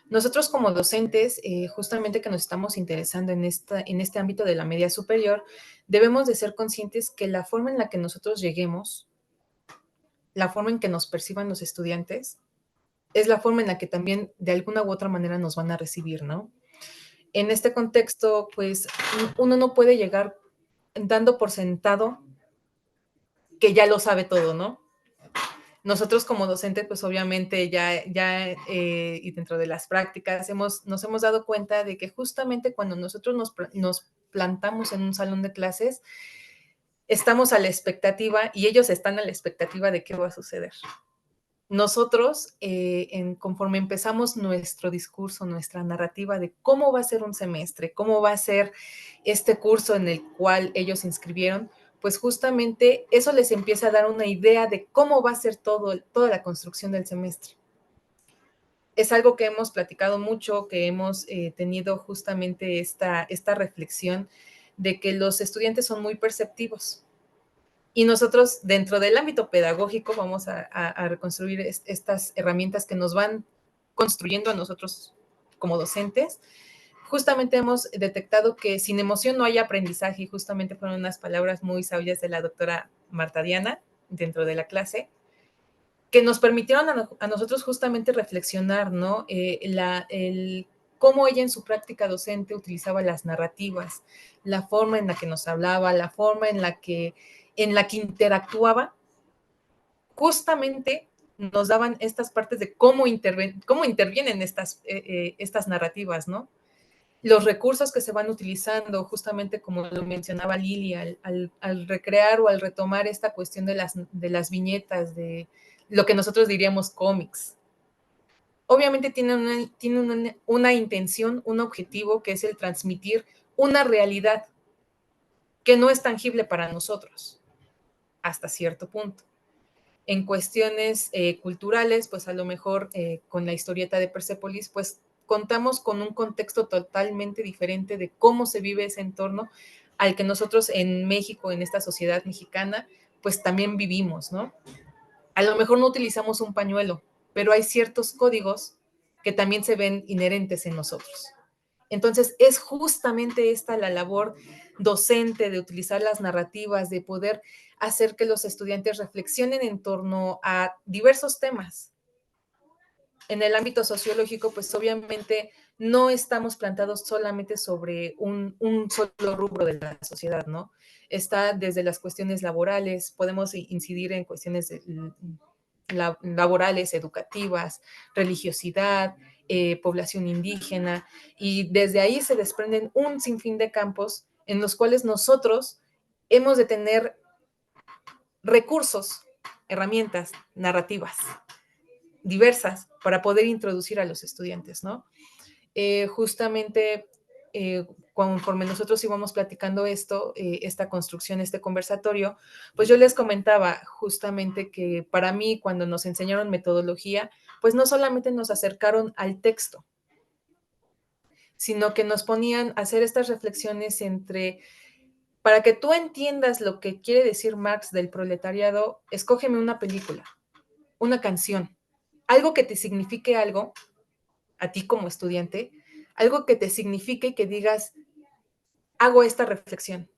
Nosotros como docentes, justamente que nos estamos interesando en este ámbito de la media superior, debemos de ser conscientes que la forma en la que nosotros lleguemos, la forma en que nos perciban los estudiantes, es la forma en la que también de alguna u otra manera nos van a recibir, ¿no? En este contexto, pues uno no puede llegar dando por sentado que ya lo sabe todo, ¿no? Nosotros como docentes, pues obviamente y dentro de las prácticas nos hemos dado cuenta de que justamente cuando nosotros nos plantamos en un salón de clases, estamos a la expectativa y ellos están a la expectativa de qué va a suceder. Nosotros, conforme empezamos nuestro discurso, nuestra narrativa de cómo va a ser un semestre, cómo va a ser este curso en el cual ellos se inscribieron, pues justamente eso les empieza a dar una idea de cómo va a ser toda la construcción del semestre. Es algo que hemos platicado mucho, que hemos tenido justamente esta reflexión de que los estudiantes son muy perceptivos. Y nosotros, dentro del ámbito pedagógico, vamos a reconstruir estas herramientas que nos van construyendo a nosotros como docentes. Justamente hemos detectado que sin emoción no hay aprendizaje, y justamente fueron unas palabras muy sabias de la doctora Marta Diana dentro de la clase, que nos permitieron a nosotros justamente reflexionar, ¿no? Cómo ella en su práctica docente utilizaba las narrativas, la forma en la que nos hablaba, la forma en la que interactuaba, justamente nos daban estas partes de cómo intervienen estas narrativas, ¿no? Los recursos que se van utilizando, justamente como lo mencionaba Lili, al recrear o al retomar esta cuestión de las viñetas, de lo que nosotros diríamos cómics. Obviamente tiene una intención, un objetivo, que es el transmitir una realidad que no es tangible para nosotros, hasta cierto punto. En cuestiones culturales, pues a lo mejor con la historieta de Persépolis, pues contamos con un contexto totalmente diferente de cómo se vive ese entorno al que nosotros en México, en esta sociedad mexicana, pues también vivimos, ¿no? A lo mejor no utilizamos un pañuelo, pero hay ciertos códigos que también se ven inherentes en nosotros. Entonces, es justamente esta la labor docente de utilizar las narrativas, de poder hacer que los estudiantes reflexionen en torno a diversos temas. En el ámbito sociológico, pues obviamente no estamos plantados solamente sobre un solo rubro de la sociedad, ¿no? Está desde las cuestiones laborales, podemos incidir en cuestiones laborales, educativas, religiosidad, población indígena, y desde ahí se desprenden un sinfín de campos en los cuales nosotros hemos de tener recursos, herramientas, narrativas diversas para poder introducir a los estudiantes, ¿no? Justamente conforme nosotros íbamos platicando esta construcción, este conversatorio, pues yo les comentaba justamente que para mí, cuando nos enseñaron metodología, pues no solamente nos acercaron al texto, sino que nos ponían a hacer estas reflexiones entre, para que tú entiendas lo que quiere decir Marx del proletariado, escógeme una película, una canción, algo que te signifique algo, a ti como estudiante, algo que te signifique y que digas, hago esta reflexión,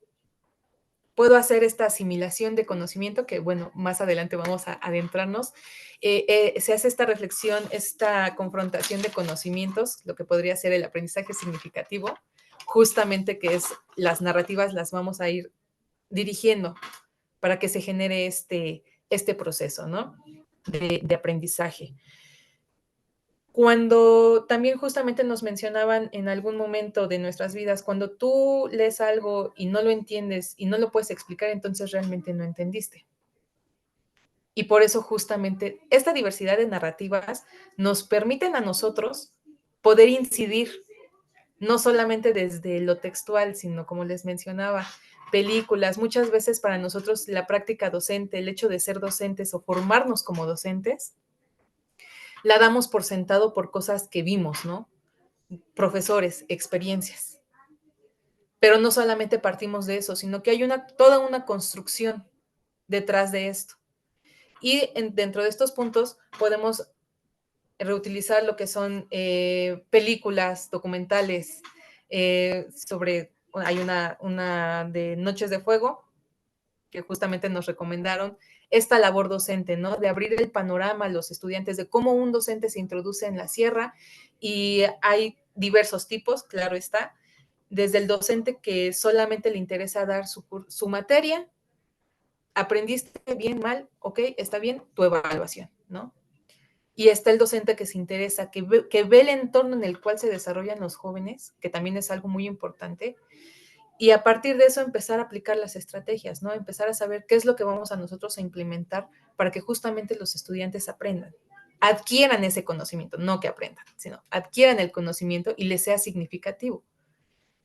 puedo hacer esta asimilación de conocimiento, que bueno, más adelante vamos a adentrarnos, se hace esta reflexión, esta confrontación de conocimientos, lo que podría ser el aprendizaje significativo, justamente que es las narrativas las vamos a ir dirigiendo para que se genere este proceso, ¿no? De aprendizaje. Cuando también justamente nos mencionaban en algún momento de nuestras vidas, cuando tú lees algo y no lo entiendes y no lo puedes explicar, entonces realmente no entendiste. Y por eso justamente esta diversidad de narrativas nos permiten a nosotros poder incidir, no solamente desde lo textual, sino como les mencionaba, películas. Muchas veces para nosotros la práctica docente, el hecho de ser docentes o formarnos como docentes, la damos por sentado por cosas que vimos, ¿no? Profesores, experiencias. Pero no solamente partimos de eso, sino que hay toda una construcción detrás de esto. Y dentro de estos puntos podemos reutilizar lo que son películas, documentales, hay una de Noches de Fuego, que justamente nos recomendaron esta labor docente, ¿no? De abrir el panorama a los estudiantes de cómo un docente se introduce en la sierra, y hay diversos tipos, claro está, desde el docente que solamente le interesa dar su materia, aprendiste bien, mal, ok, está bien, tu evaluación, ¿no? Y está el docente que se interesa, que ve el entorno en el cual se desarrollan los jóvenes, que también es algo muy importante, y a partir de eso empezar a aplicar las estrategias, ¿no? Empezar a saber qué es lo que vamos a nosotros a implementar para que justamente los estudiantes aprendan, adquieran ese conocimiento, no que aprendan, sino adquieran el conocimiento y les sea significativo.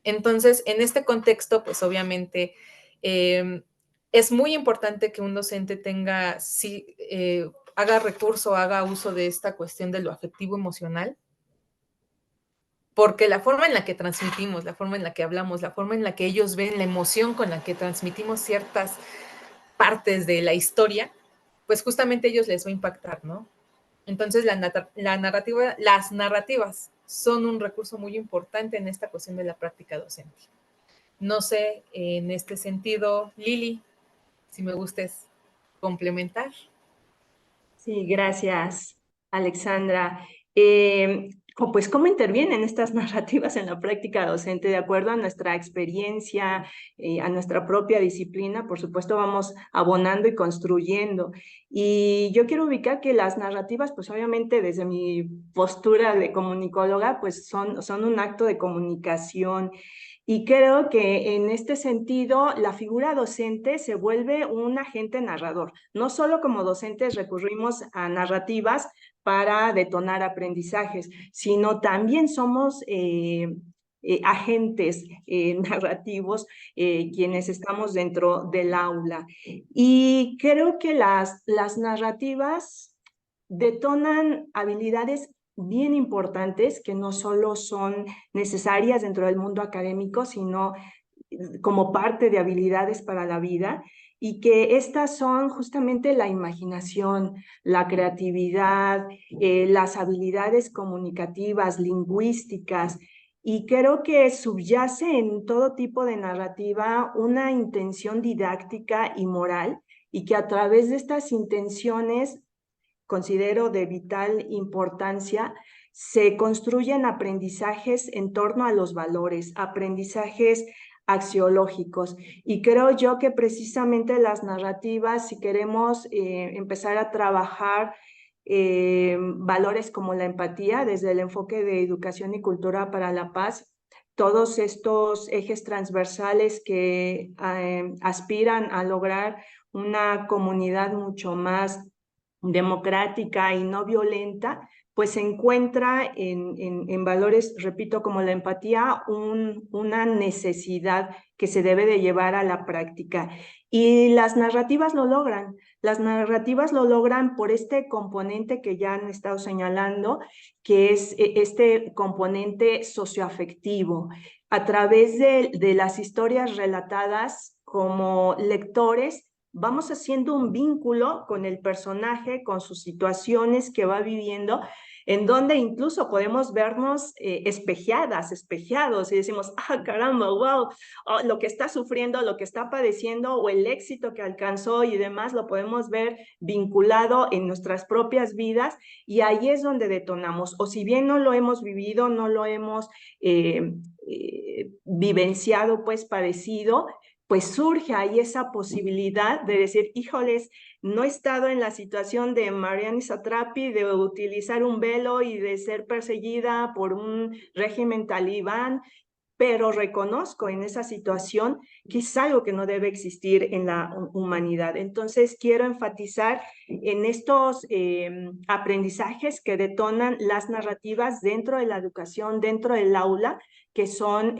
Entonces, en este contexto, pues obviamente es muy importante que un docente tenga, sí, haga recurso, haga uso de esta cuestión de lo afectivo emocional, porque la forma en la que transmitimos, la forma en la que hablamos, la forma en la que ellos ven la emoción con la que transmitimos ciertas partes de la historia, pues justamente a ellos les va a impactar, ¿no? Entonces las narrativas son un recurso muy importante en esta cuestión de la práctica docente. No sé, en este sentido, Lili, si me gustes complementar. Sí, gracias, Alexandra. Pues, ¿cómo intervienen estas narrativas en la práctica docente? De acuerdo a nuestra experiencia, a nuestra propia disciplina, por supuesto, vamos abonando y construyendo. Y yo quiero ubicar que las narrativas, pues obviamente desde mi postura de comunicóloga, pues son un acto de comunicación. Y creo que en este sentido, la figura docente se vuelve un agente narrador. No solo como docentes recurrimos a narrativas para detonar aprendizajes, sino también somos agentes narrativos quienes estamos dentro del aula. Y creo que las narrativas detonan habilidades bien importantes que no solo son necesarias dentro del mundo académico, sino como parte de habilidades para la vida, y que estas son justamente la imaginación, la creatividad, las habilidades comunicativas, lingüísticas, y creo que subyace en todo tipo de narrativa una intención didáctica y moral, y que a través de estas intenciones considero de vital importancia, se construyen aprendizajes en torno a los valores, aprendizajes axiológicos. Y creo yo que precisamente las narrativas, si queremos empezar a trabajar valores como la empatía desde el enfoque de educación y cultura para la paz, todos estos ejes transversales que aspiran a lograr una comunidad mucho más democrática y no violenta, pues se encuentra en valores, repito, como la empatía, una necesidad que se debe de llevar a la práctica. Y las narrativas lo logran. Las narrativas lo logran por este componente que ya han estado señalando, que es este componente socioafectivo. A través de las historias relatadas como lectores, vamos haciendo un vínculo con el personaje, con sus situaciones que va viviendo, en donde incluso podemos vernos espejados y decimos, ah, caramba, wow, oh, lo que está sufriendo, lo que está padeciendo o el éxito que alcanzó y demás, lo podemos ver vinculado en nuestras propias vidas y ahí es donde detonamos. O si bien no lo hemos vivido, no lo hemos vivenciado, pues padecido, pues surge ahí esa posibilidad de decir, híjoles, no he estado en la situación de Mariana Satrapi, de utilizar un velo y de ser perseguida por un régimen talibán, pero reconozco en esa situación que es algo que no debe existir en la humanidad. Entonces, quiero enfatizar en estos aprendizajes que detonan las narrativas dentro de la educación, dentro del aula, que son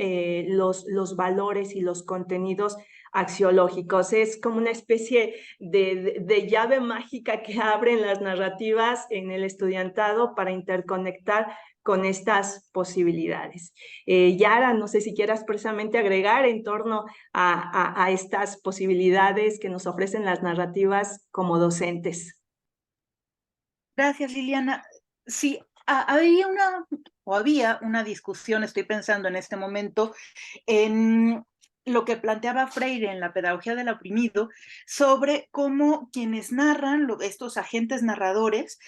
los valores y los contenidos axiológicos. Es como una especie de llave mágica que abren las narrativas en el estudiantado para interconectar con estas posibilidades. Yara, no sé si quieras precisamente agregar en torno a estas posibilidades que nos ofrecen las narrativas como docentes. Gracias, Liliana. Sí, había una discusión, estoy pensando en este momento, en lo que planteaba Freire en la pedagogía del oprimido, sobre cómo quienes narran, estos agentes narradores,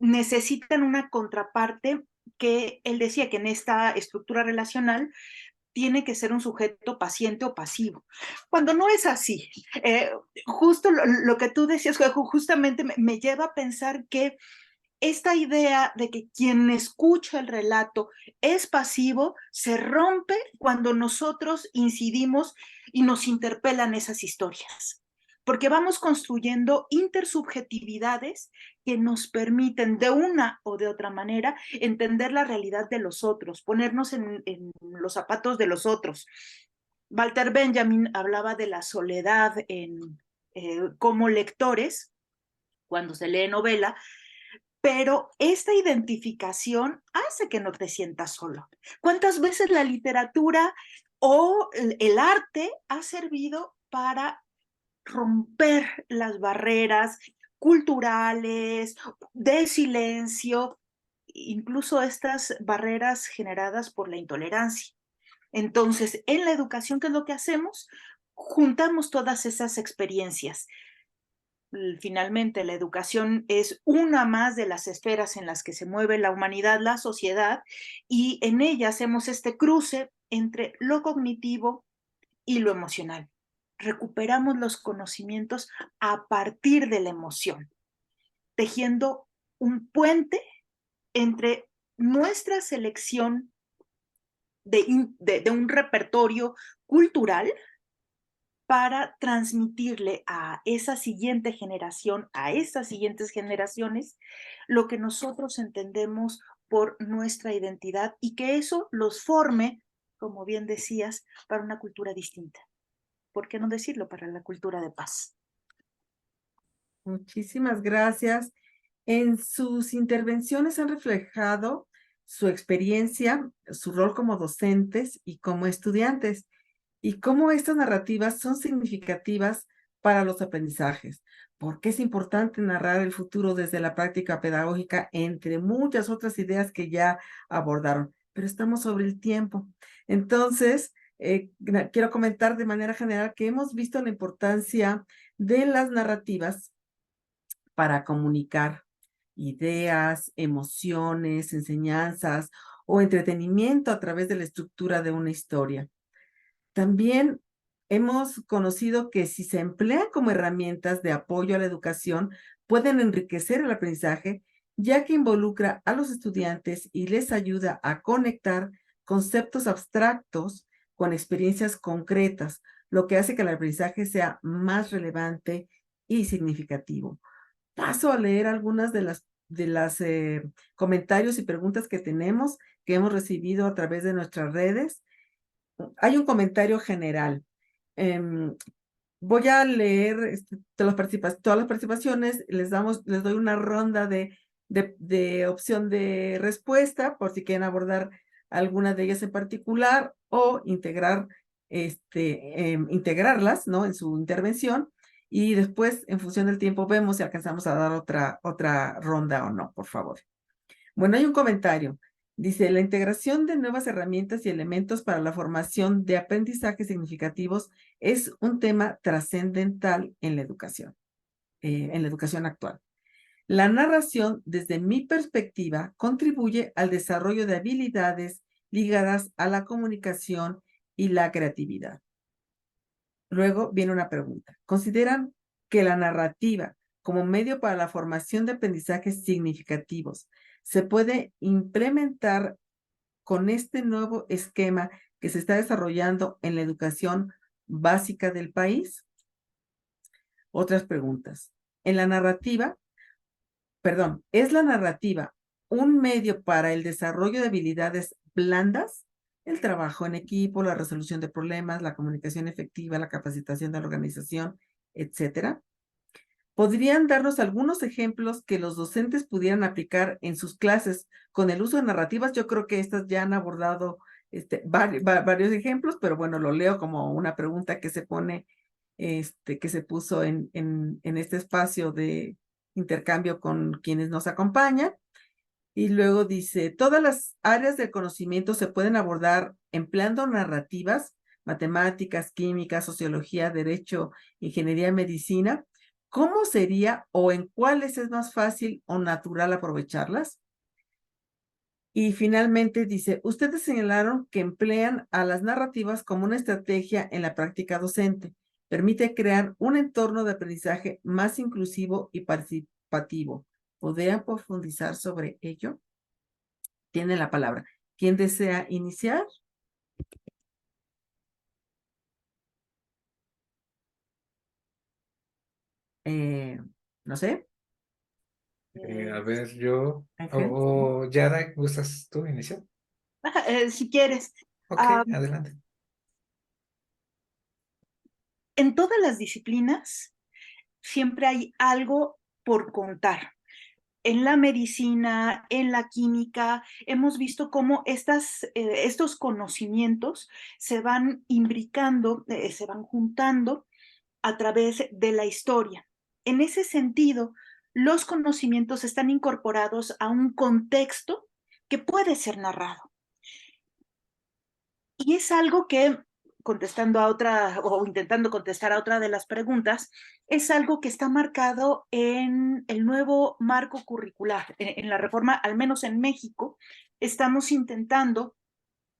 necesitan una contraparte que él decía que en esta estructura relacional tiene que ser un sujeto paciente o pasivo, cuando no es así. Justo lo que tú decías, justamente me lleva a pensar que esta idea de que quien escucha el relato es pasivo se rompe cuando nosotros incidimos y nos interpelan esas historias, porque vamos construyendo intersubjetividades que nos permiten de una o de otra manera entender la realidad de los otros, ponernos en los zapatos de los otros. Walter Benjamin hablaba de la soledad como lectores cuando se lee novela, pero esta identificación hace que no te sientas solo. ¿Cuántas veces la literatura o el arte ha servido para romper las barreras culturales, de silencio, incluso estas barreras generadas por la intolerancia? Entonces, en la educación, ¿qué es lo que hacemos? Juntamos todas esas experiencias. Finalmente, la educación es una más de las esferas en las que se mueve la humanidad, la sociedad, y en ella hacemos este cruce entre lo cognitivo y lo emocional. Recuperamos los conocimientos a partir de la emoción, tejiendo un puente entre nuestra selección de un repertorio cultural para transmitirle a esa siguiente generación, a estas siguientes generaciones, lo que nosotros entendemos por nuestra identidad y que eso los forme, como bien decías, para una cultura distinta. ¿Por qué no decirlo? Para la cultura de paz. Muchísimas gracias. En sus intervenciones han reflejado su experiencia, su rol como docentes y como estudiantes, y cómo estas narrativas son significativas para los aprendizajes. ¿Por qué es importante narrar el futuro desde la práctica pedagógica, entre muchas otras ideas que ya abordaron? Pero estamos sobre el tiempo. Entonces, quiero comentar de manera general que hemos visto la importancia de las narrativas para comunicar ideas, emociones, enseñanzas o entretenimiento a través de la estructura de una historia. También hemos conocido que si se emplean como herramientas de apoyo a la educación, pueden enriquecer el aprendizaje, ya que involucra a los estudiantes y les ayuda a conectar conceptos abstractos con experiencias concretas, lo que hace que el aprendizaje sea más relevante y significativo. Paso a leer algunas de las las comentarios y preguntas que tenemos, que hemos recibido a través de nuestras redes. Hay un comentario general. Voy a leer todas las participaciones, les doy una ronda de opción de respuesta por si quieren abordar alguna de ellas en particular o integrarlas, ¿no?, en su intervención, y después, en función del tiempo, vemos si alcanzamos a dar otra ronda o no, por favor. Bueno, hay un comentario. Dice, la integración de nuevas herramientas y elementos para la formación de aprendizajes significativos es un tema trascendental en la educación actual. La narración, desde mi perspectiva, contribuye al desarrollo de habilidades ligadas a la comunicación y la creatividad. Luego viene una pregunta. ¿Consideran que la narrativa como medio para la formación de aprendizajes significativos se puede implementar con este nuevo esquema que se está desarrollando en la educación básica del país? Otras preguntas. ¿Es la narrativa un medio para el desarrollo de habilidades blandas? El trabajo en equipo, la resolución de problemas, la comunicación efectiva, la capacitación de la organización, etcétera. ¿Podrían darnos algunos ejemplos que los docentes pudieran aplicar en sus clases con el uso de narrativas? Yo creo que estas ya han abordado varios ejemplos, pero bueno, lo leo como una pregunta que se pone, que se puso en este espacio de intercambio con quienes nos acompañan. Y luego dice, todas las áreas del conocimiento se pueden abordar empleando narrativas, matemáticas, química, sociología, derecho, ingeniería, medicina. ¿Cómo sería o en cuáles es más fácil o natural aprovecharlas? Y finalmente dice, ustedes señalaron que emplean a las narrativas como una estrategia en la práctica docente. Permite crear un entorno de aprendizaje más inclusivo y participativo. ¿Podrían profundizar sobre ello? Tiene la palabra. ¿Quién desea iniciar? No sé. A ver, yo... Ángel. O Yara, ¿gustas tú iniciar? Si quieres. Ok, adelante. En todas las disciplinas siempre hay algo por contar. En la medicina, en la química, hemos visto cómo estos conocimientos se van imbricando, se van juntando a través de la historia. En ese sentido, los conocimientos están incorporados a un contexto que puede ser narrado. Y es algo que, contestando a otra o intentando contestar a otra de las preguntas, es algo que está marcado en el nuevo marco curricular. En la reforma, al menos en México, estamos intentando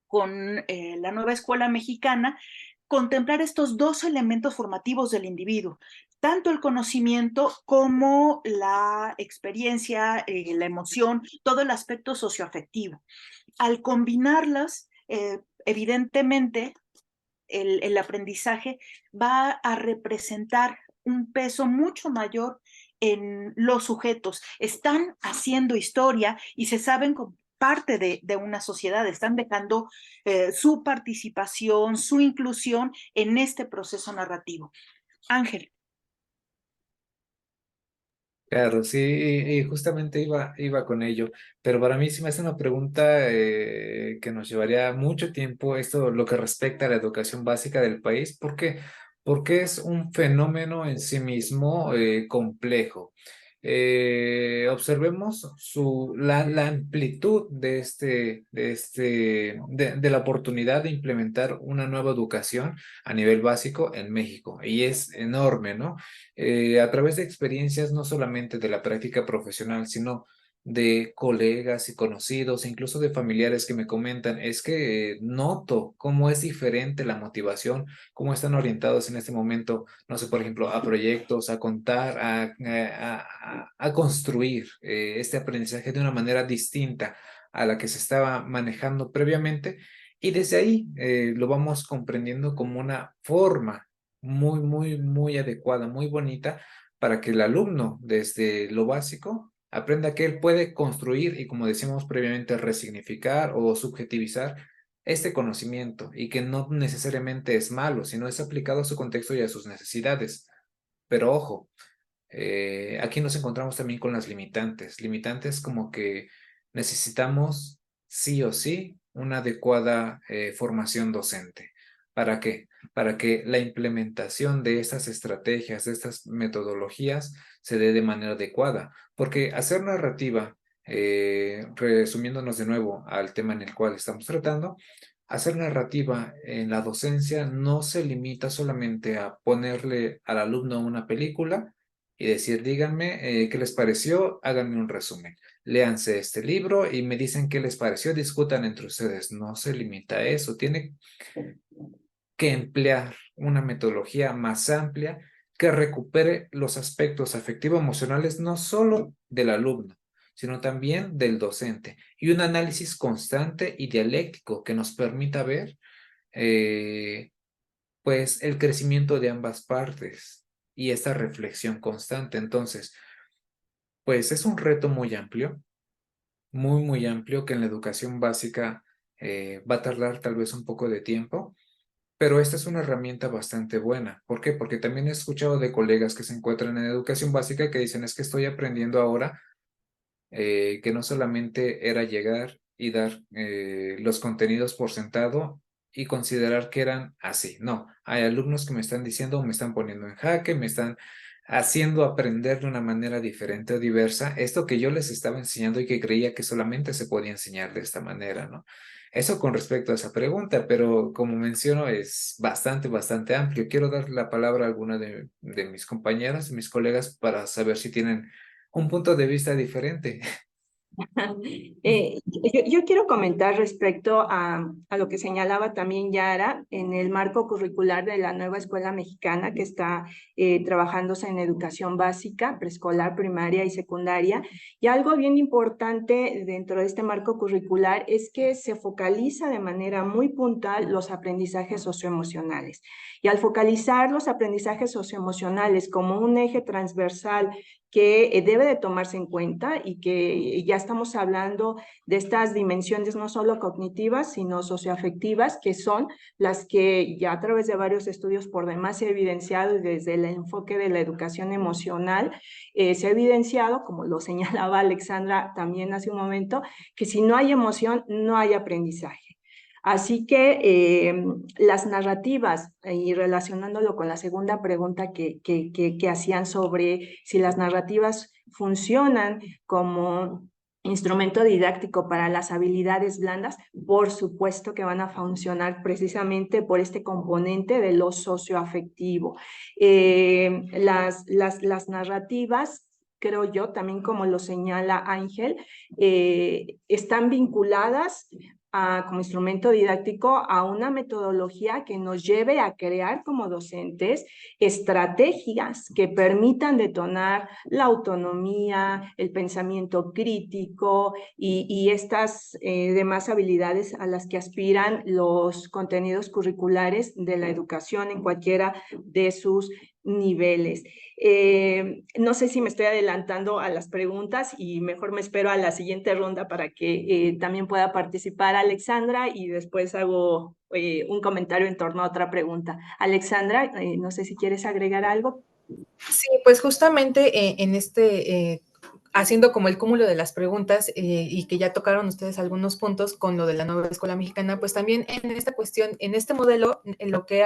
con la nueva escuela mexicana contemplar estos dos elementos formativos del individuo, tanto el conocimiento como la experiencia, la emoción, todo el aspecto socioafectivo. Al combinarlas, evidentemente, el aprendizaje va a representar un peso mucho mayor en los sujetos. Están haciendo historia y se saben como parte de una sociedad, están dejando su participación, su inclusión en este proceso narrativo. Ángel. Claro, sí, y justamente iba con ello, pero para mí sí me hace una pregunta que nos llevaría mucho tiempo, esto lo que respecta a la educación básica del país, ¿por qué? Porque es un fenómeno en sí mismo complejo. Observemos la amplitud de la oportunidad de implementar una nueva educación a nivel básico en México, y es enorme, ¿no? A través de experiencias no solamente de la práctica profesional, sino de colegas y conocidos, incluso de familiares que me comentan, es que noto cómo es diferente la motivación, cómo están orientados en este momento, no sé, por ejemplo, a proyectos, a contar, a construir este aprendizaje de una manera distinta a la que se estaba manejando previamente. Y desde ahí lo vamos comprendiendo como una forma muy adecuada, muy bonita para que el alumno desde lo básico aprenda que él puede construir y, como decíamos previamente, resignificar o subjetivizar este conocimiento y que no necesariamente es malo, sino es aplicado a su contexto y a sus necesidades. Pero ojo, aquí nos encontramos también con las limitantes como que necesitamos sí o sí una adecuada formación docente. ¿Para qué? Para que la implementación de estas estrategias, de estas metodologías, se dé de manera adecuada. Porque hacer narrativa, resumiéndonos de nuevo al tema en el cual estamos tratando, hacer narrativa en la docencia no se limita solamente a ponerle al alumno una película y decir, díganme qué les pareció, háganme un resumen. Léanse este libro y me dicen qué les pareció, discutan entre ustedes. No se limita a eso, tiene que emplear una metodología más amplia que recupere los aspectos afectivo-emocionales no solo del alumno, sino también del docente, y un análisis constante y dialéctico que nos permita ver pues el crecimiento de ambas partes y esta reflexión constante. Entonces, pues es un reto muy amplio, muy amplio, que en la educación básica va a tardar tal vez un poco de tiempo, pero esta es una herramienta bastante buena. ¿Por qué? Porque también he escuchado de colegas que se encuentran en educación básica que dicen, es que estoy aprendiendo ahora que no solamente era llegar y dar los contenidos por sentado y considerar que eran así. No, hay alumnos que me están diciendo, me están poniendo en jaque, me están haciendo aprender de una manera diferente o diversa esto que yo les estaba enseñando y que creía que solamente se podía enseñar de esta manera, ¿no? Eso con respecto a esa pregunta, pero como menciono, es bastante amplio. Quiero dar la palabra a alguna de mis compañeras, de mis colegas, para saber si tienen un punto de vista diferente. Yo quiero comentar respecto a lo que señalaba también Yara en el marco curricular de la nueva escuela mexicana que está trabajándose en educación básica, preescolar, primaria y secundaria. Y algo bien importante dentro de este marco curricular es que se focaliza de manera muy puntual los aprendizajes socioemocionales. Y al focalizar los aprendizajes socioemocionales como un eje transversal que debe de tomarse en cuenta y que ya estamos hablando de estas dimensiones no solo cognitivas, sino socioafectivas, que son las que ya a través de varios estudios por demás se ha evidenciado y desde el enfoque de la educación emocional se ha evidenciado, como lo señalaba Alexandra también hace un momento, que si no hay emoción, no hay aprendizaje. Así que las narrativas, y relacionándolo con la segunda pregunta que hacían sobre si las narrativas funcionan como instrumento didáctico para las habilidades blandas, por supuesto que van a funcionar precisamente por este componente de lo socioafectivo. Las narrativas, creo yo, también como lo señala Ángel, están vinculadas como instrumento didáctico a una metodología que nos lleve a crear como docentes estrategias que permitan detonar la autonomía, el pensamiento crítico y estas demás habilidades a las que aspiran los contenidos curriculares de la educación en cualquiera de sus niveles. No sé si me estoy adelantando a las preguntas y mejor me espero a la siguiente ronda para que también pueda participar Alexandra y después hago un comentario en torno a otra pregunta. Alexandra, no sé si quieres agregar algo. Sí, pues justamente en haciendo como el cúmulo de las preguntas y que ya tocaron ustedes algunos puntos con lo de la nueva escuela mexicana, pues también en esta cuestión, en este modelo, en lo que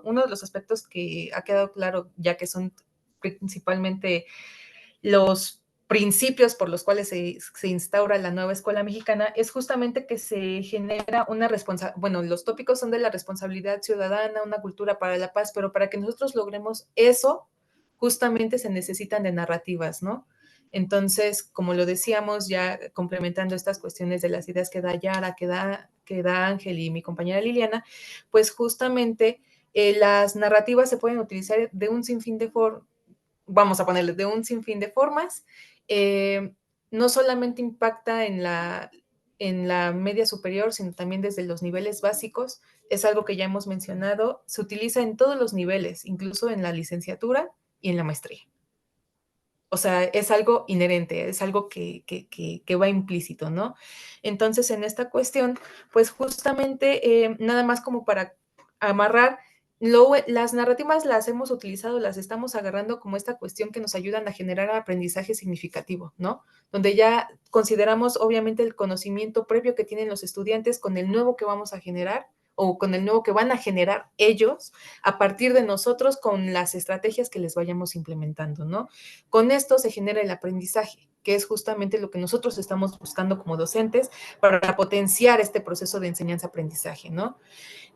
uno de los aspectos que ha quedado claro, ya que son principalmente los principios por los cuales se instaura la nueva escuela mexicana, es justamente que se genera una responsabilidad, bueno, los tópicos son de la responsabilidad ciudadana, una cultura para la paz, pero para que nosotros logremos eso, justamente se necesitan de narrativas, ¿no? Entonces, como lo decíamos, ya complementando estas cuestiones de las ideas que da Yara, que da Ángel y mi compañera Liliana, pues justamente las narrativas se pueden utilizar de un sinfín de vamos a ponerle de un sinfín de formas. No solamente impacta en la media superior, sino también desde los niveles básicos. Es algo que ya hemos mencionado. Se utiliza en todos los niveles, incluso en la licenciatura y en la maestría. O sea, es algo inherente, es algo que va implícito, ¿no? Entonces, en esta cuestión, pues justamente, nada más como para amarrar, las narrativas las hemos utilizado, las estamos agarrando como esta cuestión que nos ayudan a generar aprendizaje significativo, ¿no? Donde ya consideramos obviamente el conocimiento previo que tienen los estudiantes con el nuevo que vamos a generar o con el nuevo que van a generar ellos a partir de nosotros con las estrategias que les vayamos implementando, ¿no? Con esto se genera el aprendizaje, que es justamente lo que nosotros estamos buscando como docentes para potenciar este proceso de enseñanza-aprendizaje, ¿no?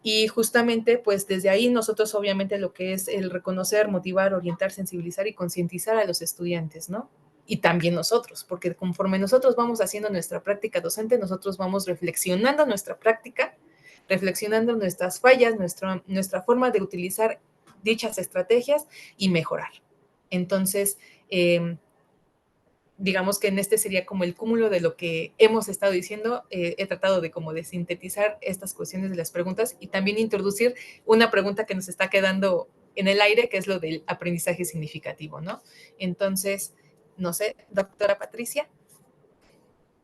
Y justamente, pues desde ahí nosotros obviamente lo que es el reconocer, motivar, orientar, sensibilizar y concientizar a los estudiantes, ¿no? Y también nosotros, porque conforme nosotros vamos haciendo nuestra práctica docente, nosotros vamos reflexionando nuestra práctica, reflexionando nuestras fallas, nuestra forma de utilizar dichas estrategias y mejorar. Entonces, digamos que en este sería como el cúmulo de lo que hemos estado diciendo. He tratado de como de sintetizar estas cuestiones de las preguntas y también introducir una pregunta que nos está quedando en el aire, que es lo del aprendizaje significativo, ¿no? Entonces, no sé, doctora Patricia.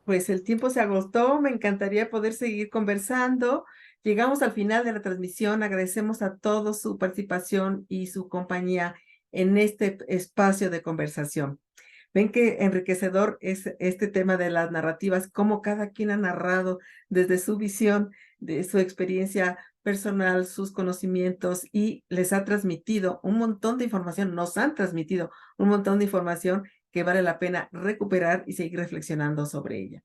Pues el tiempo se agotó, me encantaría poder seguir conversando. Llegamos al final de la transmisión, agradecemos a todos su participación y su compañía en este espacio de conversación. Ven qué enriquecedor es este tema de las narrativas, cómo cada quien ha narrado desde su visión, de su experiencia personal, sus conocimientos y les ha transmitido un montón de información, nos han transmitido un montón de información que vale la pena recuperar y seguir reflexionando sobre ella.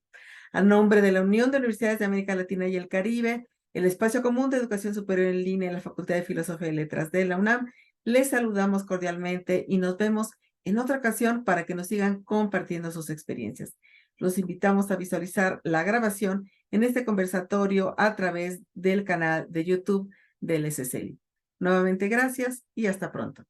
A nombre de la Unión de Universidades de América Latina y el Caribe, el Espacio Común de Educación Superior en Línea en la Facultad de Filosofía y Letras de la UNAM, les saludamos cordialmente y nos vemos en otra ocasión para que nos sigan compartiendo sus experiencias. Los invitamos a visualizar la grabación en este conversatorio a través del canal de YouTube del SCLI. Nuevamente, gracias y hasta pronto.